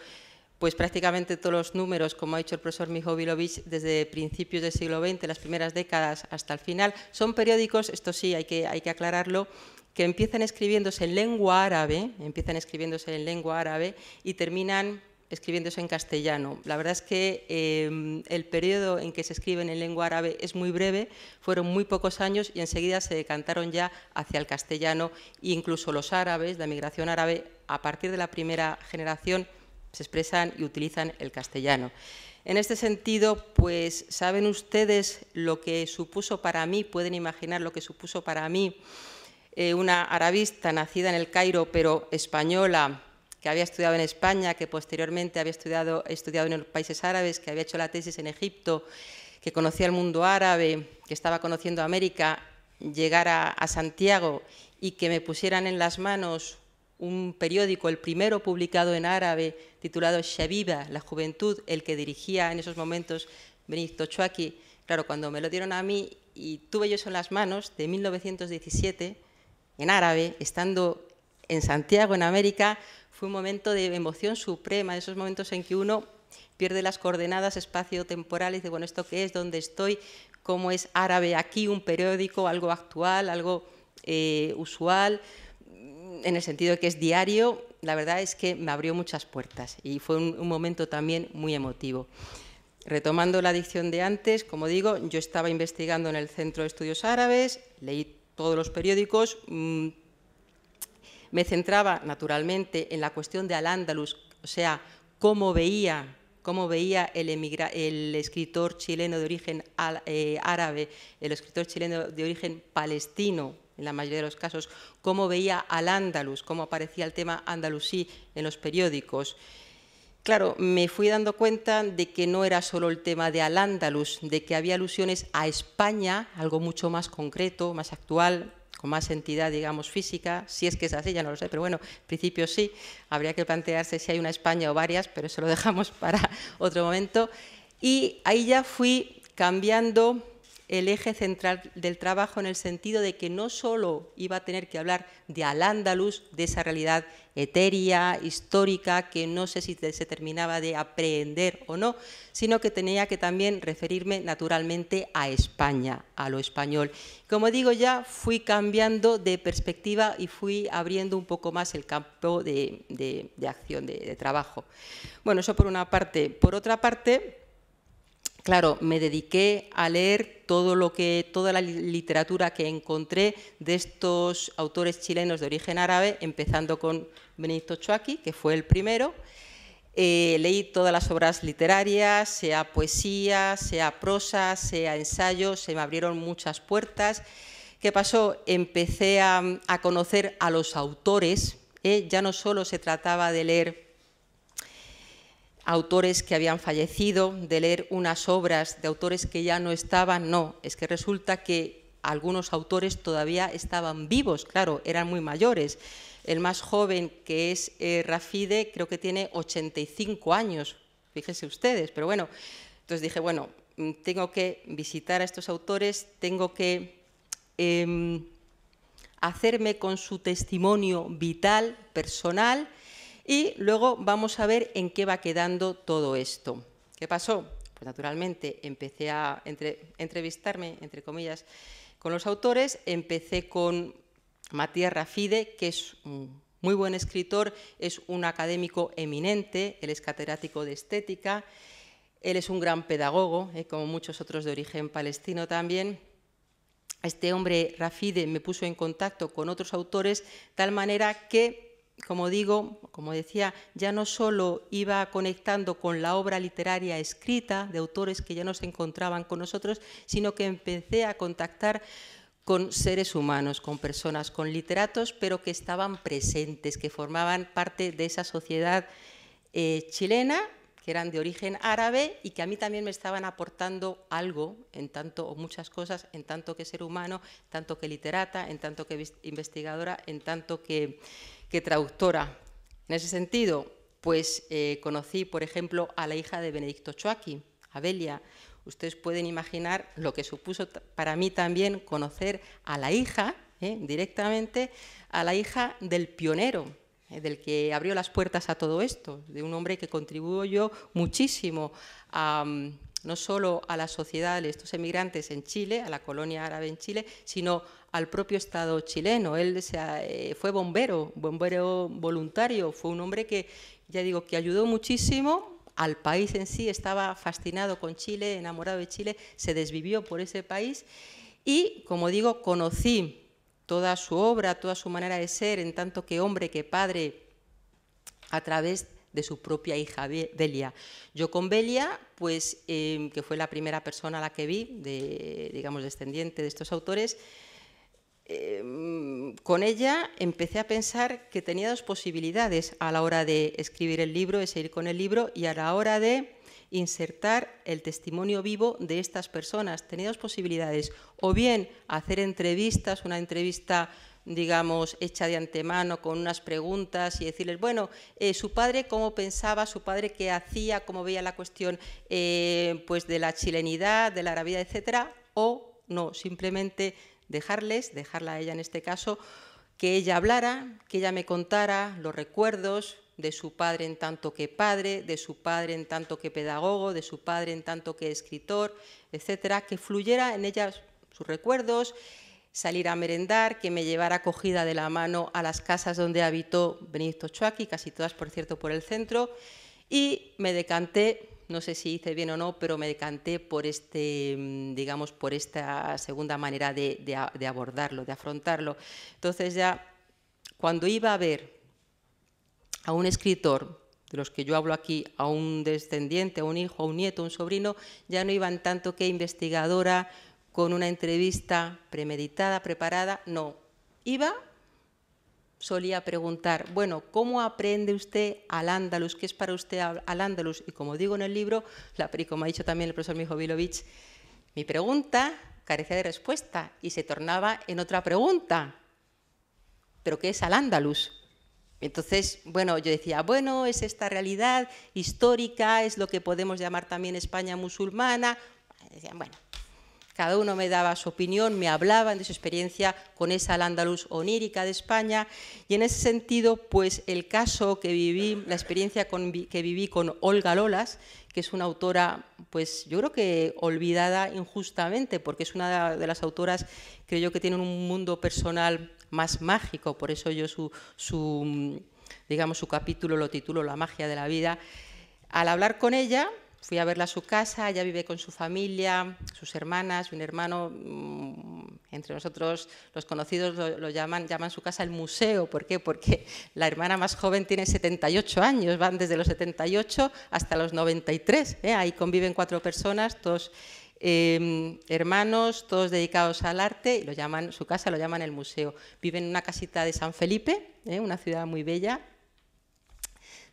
pues prácticamente todos los números, como ha dicho el profesor Mijovilovich, desde principios del siglo XX, las primeras décadas hasta el final. Son periódicos, esto sí hay que aclararlo, que empiezan escribiéndose en lengua árabe, y terminan escribiéndose en castellano. La verdad es que el periodo en que se escriben en lengua árabe es muy breve, fueron muy pocos años y enseguida se decantaron ya hacia el castellano, e incluso los árabes, la migración árabe, a partir de la primera generación, se expresan y utilizan el castellano. En este sentido, pues, ¿saben ustedes lo que supuso para mí? Pueden imaginar lo que supuso para mí una arabista nacida en el Cairo, pero española, que había estudiado en España, que posteriormente había estudiado en los países árabes, que había hecho la tesis en Egipto, que conocía el mundo árabe, que estaba conociendo América, llegar a Santiago y que me pusieran en las manos un periódico, el primero publicado en árabe, titulado Shabiba, la juventud, el que dirigía en esos momentos Benito Chuaki. Claro, cuando me lo dieron a mí y tuve yo eso en las manos, de 1917, en árabe, estando en Santiago, en América, fue un momento de emoción suprema, esos momentos en que uno pierde las coordenadas espacio-temporales, dice, bueno, ¿esto qué es? ¿Dónde estoy? ¿Cómo es árabe aquí? Un periódico, algo actual, algo usual, en el sentido de que es diario. La verdad es que me abrió muchas puertas y fue un momento también muy emotivo. Retomando la dicción de antes, como digo, yo estaba investigando en el Centro de Estudios Árabes, leí todos los periódicos. Me centraba, naturalmente, en la cuestión de Al-Ándalus, o sea, cómo veía el escritor chileno de origen árabe, el escritor chileno de origen palestino, en la mayoría de los casos, cómo veía Al-Ándalus, cómo aparecía el tema andalusí en los periódicos. Claro, me fui dando cuenta de que no era solo el tema de Al-Ándalus, de que había alusiones a España, algo mucho más concreto, más actual, con más entidad, digamos, física, si es que es así, ya no lo sé, pero bueno, en principio sí, habría que plantearse si hay una España o varias, pero eso lo dejamos para otro momento. Y ahí ya fui cambiando el eje central del trabajo, en el sentido de que no solo iba a tener que hablar de Al-Ándalus, de esa realidad etérea, histórica, que no sé si se terminaba de aprehender o no, sino que tenía que también referirme naturalmente a España, a lo español. Como digo, ya fui cambiando de perspectiva y fui abriendo un poco más el campo de acción, de trabajo. Bueno, eso por una parte. Por otra parte, claro, me dediqué a leer toda la literatura que encontré de estos autores chilenos de origen árabe, empezando con Benedicto Chuaqui, que fue el primero. Leí todas las obras literarias, sea poesía, sea prosa, sea ensayo, se me abrieron muchas puertas. ¿Qué pasó? Empecé a conocer a los autores, ya no solo se trataba de leer autores que habían fallecido, de leer unas obras de autores que ya no estaban, no, es que resulta que algunos autores todavía estaban vivos, claro, eran muy mayores. El más joven, que es Rafide, creo que tiene 85 años, fíjense ustedes, pero bueno, entonces dije, bueno, tengo que visitar a estos autores, tengo que hacerme con su testimonio vital, personal, y luego vamos a ver en qué va quedando todo esto. ¿Qué pasó? Pues naturalmente empecé a entrevistarme, entre comillas, con los autores. Empecé con Matías Rafide, que es un muy buen escritor, es un académico eminente, él es catedrático de estética, él es un gran pedagogo, como muchos otros de origen palestino también. Este hombre, Rafide, me puso en contacto con otros autores, tal manera que, como digo, como decía, ya no solo iba conectando con la obra literaria escrita de autores que ya no se encontraban con nosotros, sino que empecé a contactar con seres humanos, con personas, con literatos, pero que estaban presentes, que formaban parte de esa sociedad chilena, que eran de origen árabe y que a mí también me estaban aportando algo, en tanto, o muchas cosas, en tanto que ser humano, en tanto que literata, en tanto que investigadora, en tanto que traductora. En ese sentido, pues conocí, por ejemplo, a la hija de Benedicto Chuaqui, a Belia. Ustedes pueden imaginar lo que supuso para mí también conocer a la hija, directamente, a la hija del pionero, del que abrió las puertas a todo esto, de un hombre que contribuyó muchísimo no solo a la sociedad de estos emigrantes en Chile, a la colonia árabe en Chile, sino al propio Estado chileno. Él fue bombero voluntario, fue un hombre que, ya digo, que ayudó muchísimo al país en sí, estaba fascinado con Chile, enamorado de Chile, se desvivió por ese país y, como digo, conocí toda su obra, toda su manera de ser, en tanto que hombre, que padre, a través de su propia hija Belia. Yo con Belia, pues, que fue la primera persona a la que vi, digamos, descendiente de estos autores, con ella empecé a pensar que tenía dos posibilidades a la hora de escribir el libro, de seguir con el libro, y a la hora de insertar el testimonio vivo de estas personas. Tenía dos posibilidades, o bien hacer entrevistas, una entrevista, digamos, hecha de antemano con unas preguntas y decirles, bueno, su padre cómo pensaba, su padre qué hacía, cómo veía la cuestión pues de la chilenidad, de la arabidad, etcétera, o no, simplemente dejarla a ella en este caso, que ella hablara, que ella me contara los recuerdos de su padre en tanto que padre, de su padre en tanto que pedagogo, de su padre en tanto que escritor, etcétera, que fluyera en ella sus recuerdos, salir a merendar, que me llevara cogida de la mano a las casas donde habitó Benedicto Chuaqui, casi todas, por cierto, por el centro, y me decanté, no sé si hice bien o no, pero me decanté por digamos, por esta segunda manera de abordarlo, de afrontarlo. Entonces ya, cuando iba a ver a un escritor, de los que yo hablo aquí, a un descendiente, a un hijo, a un nieto, a un sobrino, ya no iban tanto que investigadora con una entrevista premeditada, preparada, no. Solía preguntar, bueno, ¿cómo aprende usted Al-Ándalus? ¿Qué es para usted Al-Ándalus? Y como digo en el libro, como ha dicho también el profesor Mijovilovich, mi pregunta carecía de respuesta y se tornaba en otra pregunta. ¿Pero qué es Al-Ándalus? Entonces, bueno, yo decía, bueno, es esta realidad histórica, es lo que podemos llamar también España musulmana. Decían, bueno, cada uno me daba su opinión, me hablaban de su experiencia con esa Al-Ándalus onírica de España, y en ese sentido, pues el caso que viví, la experiencia que viví con Olga Lolas, que es una autora, pues yo creo que olvidada injustamente, porque es una de las autoras, creo yo, que tienen un mundo personal más mágico, por eso yo su capítulo lo titulo La magia de la vida. Al hablar con ella, fui a verla a su casa, ella vive con su familia, sus hermanas, un hermano, entre nosotros los conocidos lo llaman su casa el museo. ¿Por qué? Porque la hermana más joven tiene 78 años, van desde los 78 hasta los 93, ahí conviven 4 personas, todos hermanos, todos dedicados al arte, y su casa lo llaman el museo. Viven en una casita de San Felipe, una ciudad muy bella,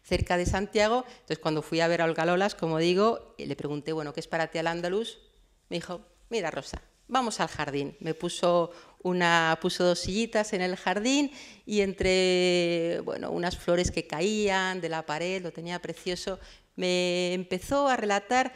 cerca de Santiago. Entonces, cuando fui a ver a Olga Lolas, como digo, le pregunté, bueno, ¿qué es para ti Al-Ándalus? Me dijo, mira, Rosa, vamos al jardín. Me puso 2 sillitas en el jardín y entre, bueno, unas flores que caían de la pared, lo tenía precioso, me empezó a relatar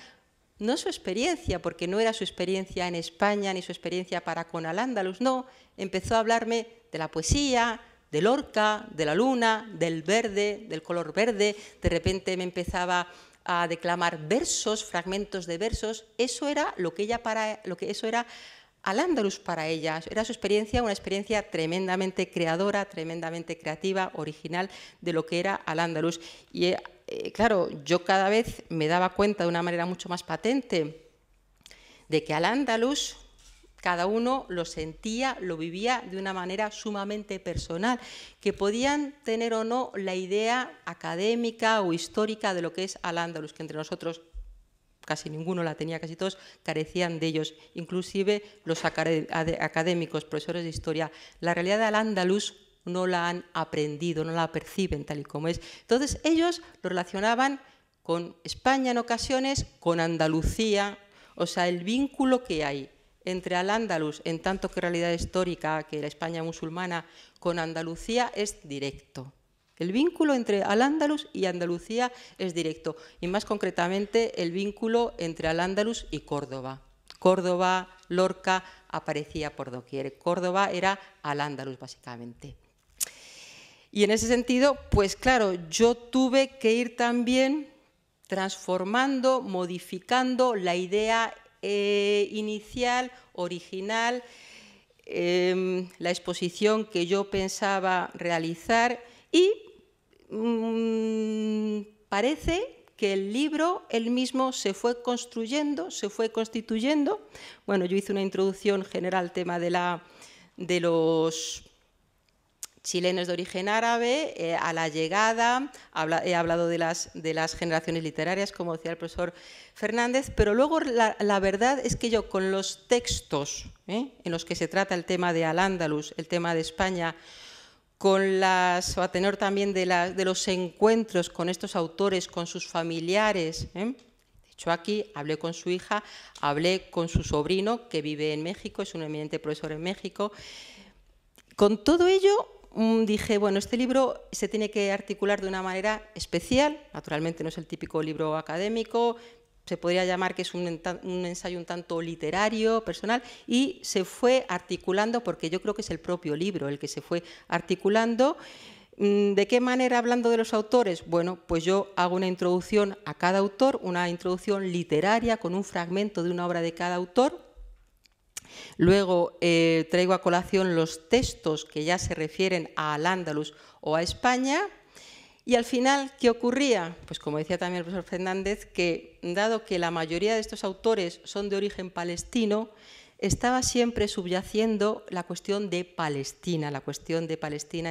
no su experiencia, porque no era su experiencia en España ni su experiencia para con Al-Ándalus, no, empezó a hablarme de la poesía, de Lorca, de la luna, del verde, del color verde. De repente me empezaba a declamar versos, fragmentos de versos. Eso era eso era Al-Ándalus para ella. Era su experiencia, una experiencia tremendamente creadora, tremendamente creativa, original de lo que era Al-Ándalus. Y claro, yo cada vez me daba cuenta de una manera mucho más patente de que Al-Ándalus cada uno lo sentía, lo vivía de una manera sumamente personal, que podían tener o no la idea académica o histórica de lo que es Al-Ándalus, que entre nosotros casi ninguno la tenía, casi todos carecían de ellos, inclusive los académicos, profesores de historia. La realidad de Al-Ándalus no la han aprendido, no la perciben tal y como es. Entonces ellos lo relacionaban con España en ocasiones, con Andalucía, o sea, el vínculo que hay entre Al-Ándalus, en tanto que realidad histórica, que la España musulmana, con Andalucía es directo. El vínculo entre Al-Ándalus y Andalucía es directo, y más concretamente el vínculo entre Al-Ándalus y Córdoba. Córdoba, Lorca, aparecía por doquier. Córdoba era Al-Ándalus, básicamente. Y en ese sentido, pues claro, yo tuve que ir también transformando, modificando la idea inicial, original, la exposición que yo pensaba realizar, y parece que el libro él mismo se fue construyendo, se fue constituyendo. Bueno, yo hice una introducción general al tema de los chilenos de origen árabe, a la llegada, he hablado de las generaciones literarias, como decía el profesor Fernández, pero luego la verdad es que yo con los textos en los que se trata el tema de Al-Ándalus, el tema de España, o a tenor también de los encuentros con estos autores, con sus familiares, de hecho aquí hablé con su hija, hablé con su sobrino que vive en México, es un eminente profesor en México. Con todo ello dije, bueno, este libro se tiene que articular de una manera especial, naturalmente no es el típico libro académico, se podría llamar que es un ensayo un tanto literario, personal, y se fue articulando, porque yo creo que es el propio libro el que se fue articulando. ¿De qué manera hablando de los autores? Bueno, pues yo hago una introducción a cada autor, una introducción literaria con un fragmento de una obra de cada autor. Luego traigo a colación los textos que ya se refieren a Al-Ándalus o a España. Y al final, ¿qué ocurría? Pues como decía también el profesor Fernández, que dado que la mayoría de estos autores son de origen palestino, estaba siempre subyaciendo la cuestión de Palestina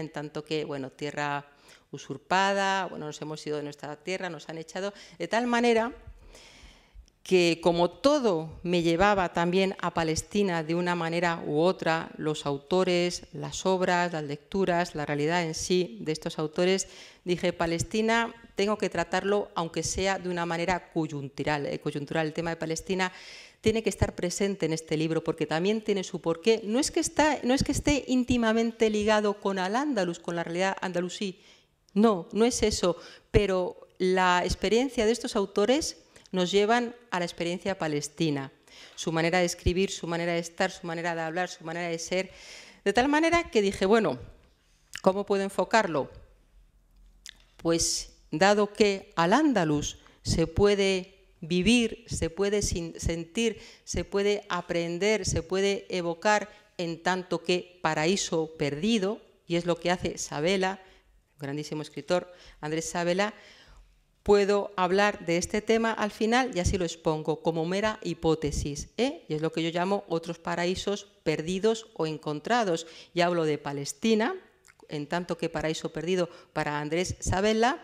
en tanto que, bueno, tierra usurpada, bueno, nos hemos ido de nuestra tierra, nos han echado, de tal manera que como todo me llevaba también a Palestina de una manera u otra, los autores, las obras, las lecturas, la realidad en sí de estos autores, dije, Palestina tengo que tratarlo aunque sea de una manera coyuntural. El tema de Palestina tiene que estar presente en este libro porque también tiene su porqué. No es que esté íntimamente ligado con Al-Ándalus, con la realidad andalusí, no es eso, pero la experiencia de estos autores nos llevan a la experiencia palestina. su manera de escribir, su manera de estar, su manera de hablar, su manera de ser, de tal manera que dije, bueno, ¿cómo puedo enfocarlo? Pues dado que Al-Ándalus se puede vivir, se puede sentir, se puede aprender, se puede evocar en tanto que paraíso perdido, y es lo que hace Sabela, grandísimo escritor, Andrés Sabela, puedo hablar de este tema al final y así lo expongo como mera hipótesis, y es lo que yo llamo otros paraísos perdidos o encontrados. Y hablo de Palestina, en tanto que paraíso perdido para Andrés Sabela,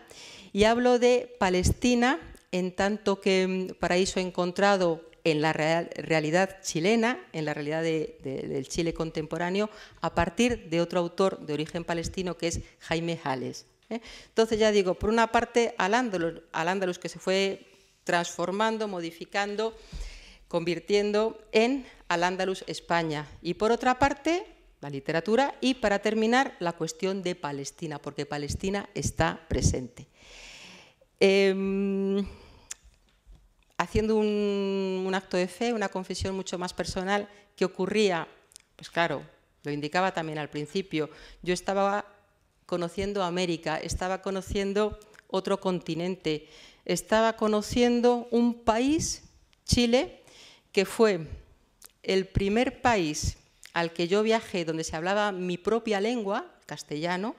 y hablo de Palestina en tanto que paraíso encontrado en la realidad chilena, en la realidad del Chile contemporáneo, a partir de otro autor de origen palestino que es Jaime Jales. Entonces ya digo, por una parte Al-Ándalus que se fue transformando, modificando, convirtiendo en Al-Ándalus España, y por otra parte la literatura, y para terminar la cuestión de Palestina, porque Palestina está presente. Haciendo un acto de fe, una confesión mucho más personal, que ocurría, pues claro, lo indicaba también al principio, yo estaba conociendo América, estaba conociendo otro continente, estaba conociendo un país, Chile, que fue el primer país al que yo viajé donde se hablaba mi propia lengua, castellano.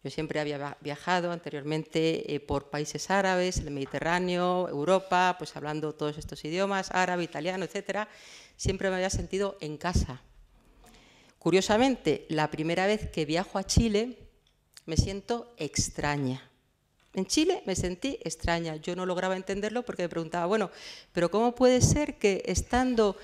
Yo siempre había viajado anteriormente por países árabes, el Mediterráneo, Europa, pues hablando todos estos idiomas, árabe, italiano, etcétera. Siempre me había sentido en casa. Curiosamente, la primera vez que viajo a Chile, me siento extraña. En Chile me sentí extraña. Yo no lograba entenderlo porque me preguntaba, bueno, pero ¿cómo puede ser que estando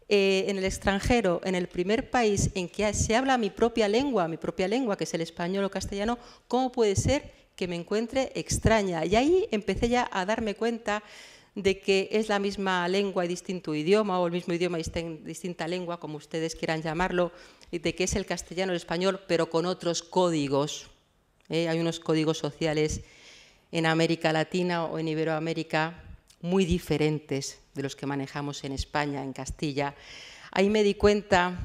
en el extranjero, en el primer país en que se habla mi propia lengua, que es el español o castellano, ¿cómo puede ser que me encuentre extraña? Y ahí empecé ya a darme cuenta de que es la misma lengua y distinto idioma, o el mismo idioma y distinta lengua, como ustedes quieran llamarlo, y de que es el castellano o el español, pero con otros códigos. Hay unos códigos sociales en América Latina o en Iberoamérica muy diferentes de los que manejamos en España, en Castilla. Ahí me di cuenta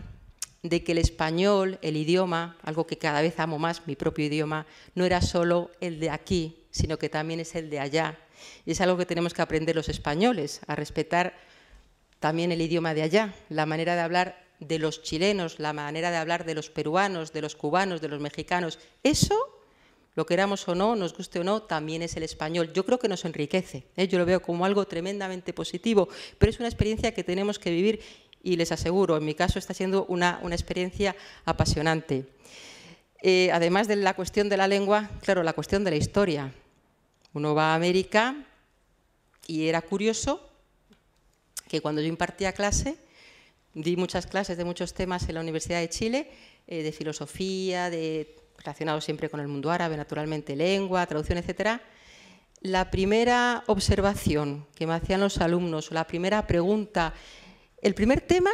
de que el español, el idioma, algo que cada vez amo más, mi propio idioma, no era solo el de aquí, sino que también es el de allá. Y es algo que tenemos que aprender los españoles, a respetar también el idioma de allá, la manera de hablar de los chilenos, la manera de hablar de los peruanos, de los cubanos, de los mexicanos. Eso, lo queramos o no, nos guste o no, también es el español. Yo creo que nos enriquece, yo lo veo como algo tremendamente positivo, pero es una experiencia que tenemos que vivir y les aseguro, en mi caso está siendo una experiencia apasionante. Además de la cuestión de la lengua, claro, la cuestión de la historia. Uno va a América y era curioso que cuando yo impartía clase, di muchas clases de muchos temas en la Universidad de Chile, de filosofía, relacionado siempre con el mundo árabe, naturalmente lengua, traducción, etcétera. La primera observación que me hacían los alumnos, la primera pregunta, el primer tema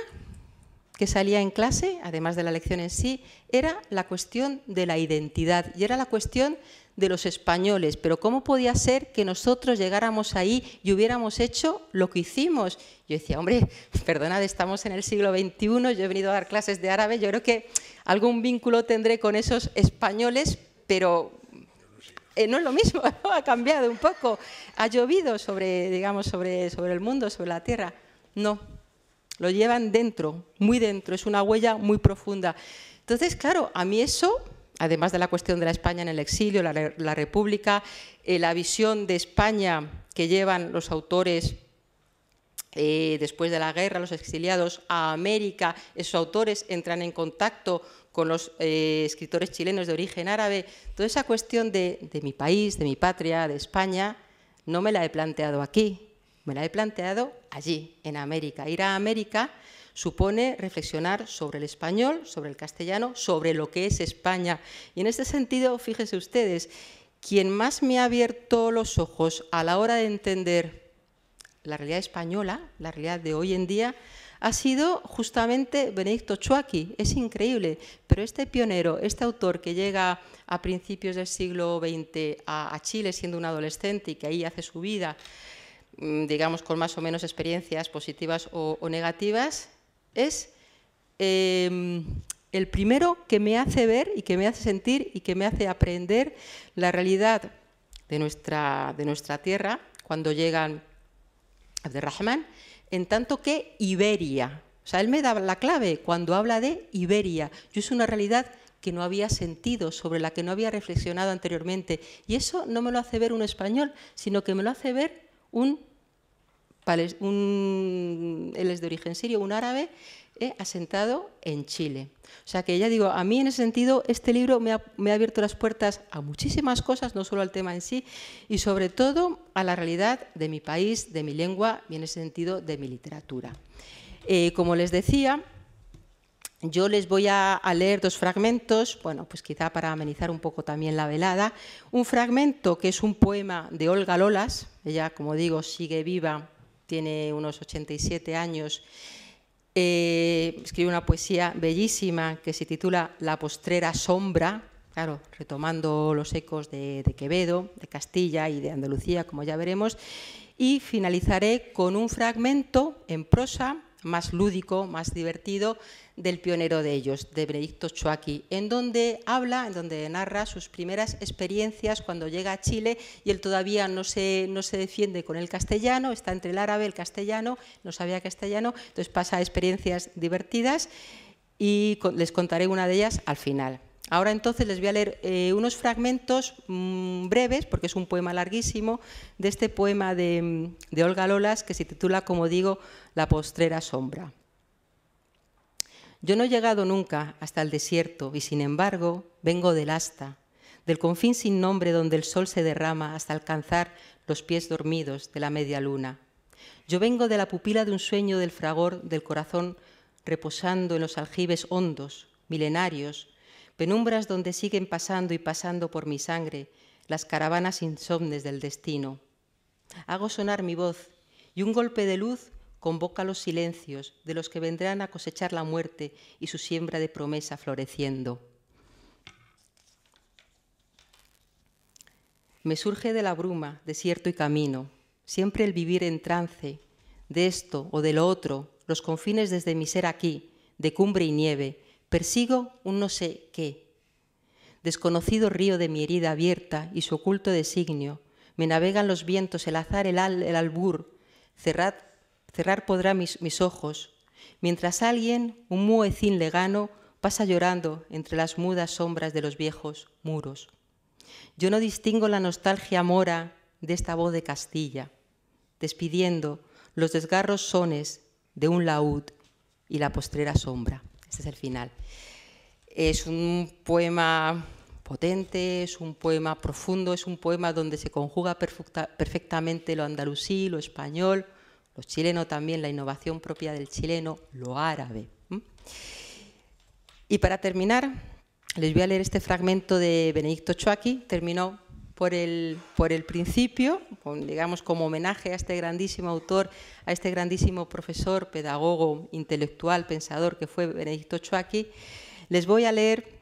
que salía en clase, además de la lección en sí, era la cuestión de la identidad y era la cuestión de los españoles. Pero ¿cómo podía ser que nosotros llegáramos ahí y hubiéramos hecho lo que hicimos? Yo decía, hombre, perdonad, estamos en el siglo XXI, yo he venido a dar clases de árabe, yo creo que algún vínculo tendré con esos españoles, pero no es lo mismo, ¿no? Ha cambiado un poco, ha llovido sobre el mundo, sobre la tierra. No, lo llevan dentro, muy dentro, es una huella muy profunda. Entonces, claro, a mí eso, además de la cuestión de la España en el exilio, la República, la visión de España que llevan los autores después de la guerra, los exiliados a América, esos autores entran en contacto con los escritores chilenos de origen árabe. Toda esa cuestión de mi país, de mi patria, de España, no me la he planteado aquí, me la he planteado allí, en América. Ir a América supone reflexionar sobre el español, sobre el castellano, sobre lo que es España. Y en este sentido, fíjense ustedes, quien más me ha abierto los ojos a la hora de entender la realidad española, la realidad de hoy en día, ha sido justamente Benedicto Chuaqui. Es increíble, pero este pionero, este autor que llega a principios del siglo XX a Chile siendo un adolescente y que ahí hace su vida, digamos, con más o menos experiencias positivas o negativas, es el primero que me hace ver y que me hace sentir y que me hace aprender la realidad de nuestra tierra cuando llegan Abderrahmán, en tanto que Iberia. O sea, él me da la clave cuando habla de Iberia. Yo es una realidad que no había sentido, sobre la que no había reflexionado anteriormente. Y eso no me lo hace ver un español, sino que me lo hace ver él es de origen sirio, un árabe asentado en Chile. O sea que ya digo, a mí en ese sentido este libro me ha abierto las puertas a muchísimas cosas, no solo al tema en sí, y sobre todo a la realidad de mi país, de mi lengua y en ese sentido de mi literatura. Como les decía, yo les voy a leer dos fragmentos, bueno, pues quizá para amenizar un poco también la velada. Un fragmento que es un poema de Olga Lolas, ella, como digo, sigue viva, tiene unos 87 años, escribe una poesía bellísima que se titula La postrera sombra, claro, retomando los ecos de Quevedo, de Castilla y de Andalucía, como ya veremos, y finalizaré con un fragmento en prosa, más lúdico, más divertido, del pionero de ellos, de Benedicto Chuaqui, en donde narra sus primeras experiencias cuando llega a Chile y él todavía no se defiende con el castellano, está entre el árabe y el castellano, no sabía castellano, entonces pasa experiencias divertidas y les contaré una de ellas al final. Ahora entonces les voy a leer unos fragmentos breves, porque es un poema larguísimo, de este poema de Olga Lolas que se titula, como digo, La postrera sombra. Yo no he llegado nunca hasta el desierto y, sin embargo, vengo del asta, del confín sin nombre donde el sol se derrama hasta alcanzar los pies dormidos de la media luna. Yo vengo de la pupila de un sueño del fragor del corazón reposando en los aljibes hondos, milenarios, penumbras donde siguen pasando y pasando por mi sangre las caravanas insomnes del destino. Hago sonar mi voz y un golpe de luz convoca los silencios de los que vendrán a cosechar la muerte y su siembra de promesa floreciendo. Me surge de la bruma, desierto y camino, siempre el vivir en trance, de esto o de lo otro, los confines desde mi ser aquí, de cumbre y nieve, persigo un no sé qué. Desconocido río de mi herida abierta y su oculto designio, me navegan los vientos, el azar, el albur, cerrar podrá mis ojos, mientras alguien, un muecín legano, pasa llorando entre las mudas sombras de los viejos muros. Yo no distingo la nostalgia mora de esta voz de Castilla, despidiendo los desgarros sones de un laúd y la postrera sombra. Este es el final. Es un poema potente, es un poema profundo, es un poema donde se conjuga perfectamente lo andalusí, lo español, lo chileno también, la innovación propia del chileno, lo árabe. Y para terminar, les voy a leer este fragmento de Benedicto Chuaqui. Terminó por el principio, digamos como homenaje a este grandísimo autor, a este grandísimo profesor, pedagogo, intelectual, pensador que fue Benedicto Chuaqui. Les voy a leer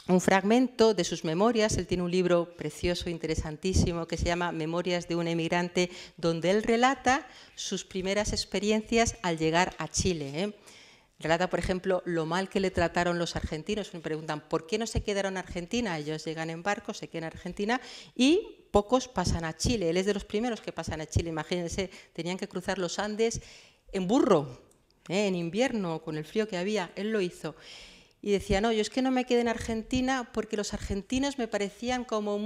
un fragmento de sus memorias. Él tiene un libro precioso, interesantísimo, que se llama Memorias de un emigrante, donde él relata sus primeras experiencias al llegar a Chile. Relata, por ejemplo, lo mal que le trataron los argentinos. Me preguntan, ¿por qué no se quedaron en Argentina? Ellos llegan en barco, se quedan en Argentina y pocos pasan a Chile. Él es de los primeros que pasan a Chile. Imagínense, tenían que cruzar los Andes en burro, en invierno, con el frío que había. Él lo hizo. Y decía, no, yo es que no me quedé en Argentina porque los argentinos me parecían como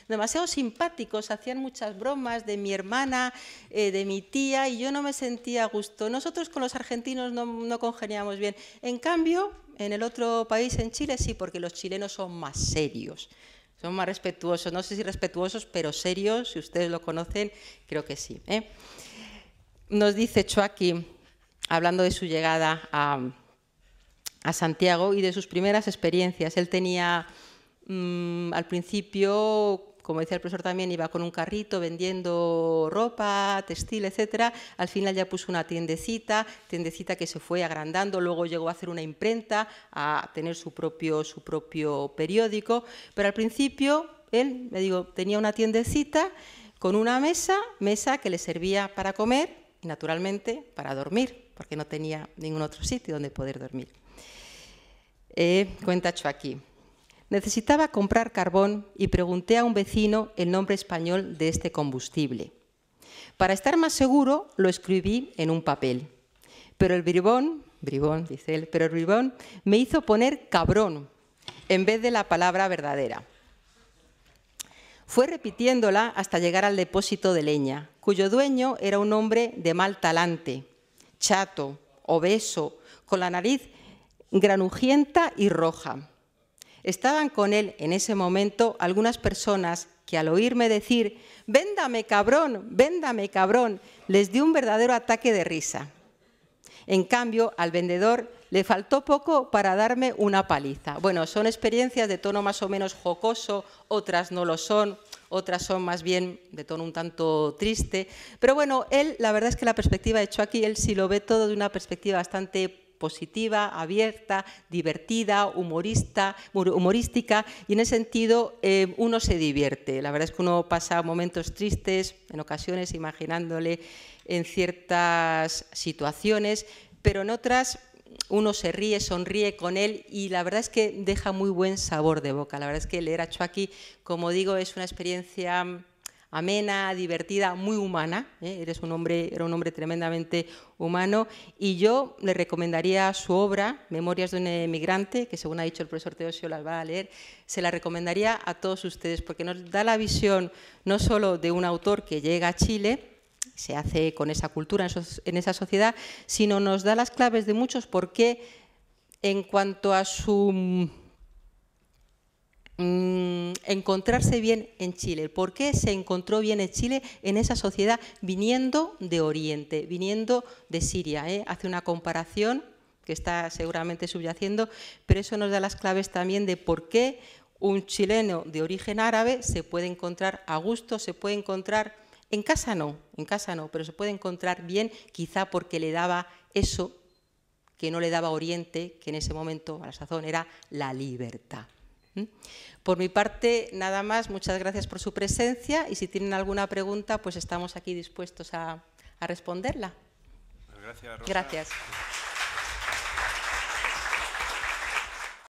demasiado simpáticos, hacían muchas bromas de mi hermana, de mi tía, y yo no me sentía a gusto. Nosotros con los argentinos no congeniamos bien. En cambio, en el otro país, en Chile, sí, porque los chilenos son más serios, son más respetuosos. No sé si respetuosos, pero serios, si ustedes lo conocen, creo que sí. Nos dice Chuaqui, hablando de su llegada a Santiago y de sus primeras experiencias. Él tenía, al principio, como decía el profesor también, iba con un carrito vendiendo ropa, textil, etcétera. Al final ya puso una tiendecita que se fue agrandando, luego llegó a hacer una imprenta, a tener su propio periódico, pero al principio él, tenía una tiendecita con una mesa que le servía para comer y, naturalmente, para dormir, porque no tenía ningún otro sitio donde poder dormir. Cuenta Chucky. Necesitaba comprar carbón y pregunté a un vecino el nombre español de este combustible. Para estar más seguro, lo escribí en un papel. Pero el bribón, dice él, pero el bribón me hizo poner cabrón en vez de la palabra verdadera. Fue repitiéndola hasta llegar al depósito de leña, cuyo dueño era un hombre de mal talante, chato, obeso, con la nariz granujienta y roja. Estaban con él en ese momento algunas personas que al oírme decir «véndame cabrón, les dio un verdadero ataque de risa. En cambio, al vendedor le faltó poco para darme una paliza. Bueno, son experiencias de tono más o menos jocoso, otras no lo son, otras son más bien de tono un tanto triste. Pero bueno, él, la verdad es que la perspectiva de Chucky, él sí lo ve todo de una perspectiva bastante positiva, abierta, divertida, humorística, y en ese sentido uno se divierte. La verdad es que uno pasa momentos tristes, en ocasiones imaginándole en ciertas situaciones, pero en otras uno se ríe, sonríe con él y la verdad es que deja muy buen sabor de boca. La verdad es que leer a Chucky, como digo, es una experiencia amena, divertida, muy humana. Era un hombre tremendamente humano y yo le recomendaría su obra, Memorias de un emigrante, que según ha dicho el profesor Teosio las va a leer, se la recomendaría a todos ustedes porque nos da la visión no solo de un autor que llega a Chile, se hace con esa cultura, en esa sociedad, sino nos da las claves de muchos porque en cuanto a su encontrarse bien en Chile, por qué se encontró bien en Chile en esa sociedad viniendo de Oriente, viniendo de Siria. Hace una comparación que está seguramente subyaciendo, pero eso nos da las claves también de por qué un chileno de origen árabe se puede encontrar a gusto, se puede encontrar en casa no, pero se puede encontrar bien, quizá porque le daba eso que no le daba Oriente, que en ese momento, a la sazón, era la libertad. Por mi parte, nada más, muchas gracias por su presencia y si tienen alguna pregunta, pues estamos aquí dispuestos a responderla. Gracias, Rosa. Gracias.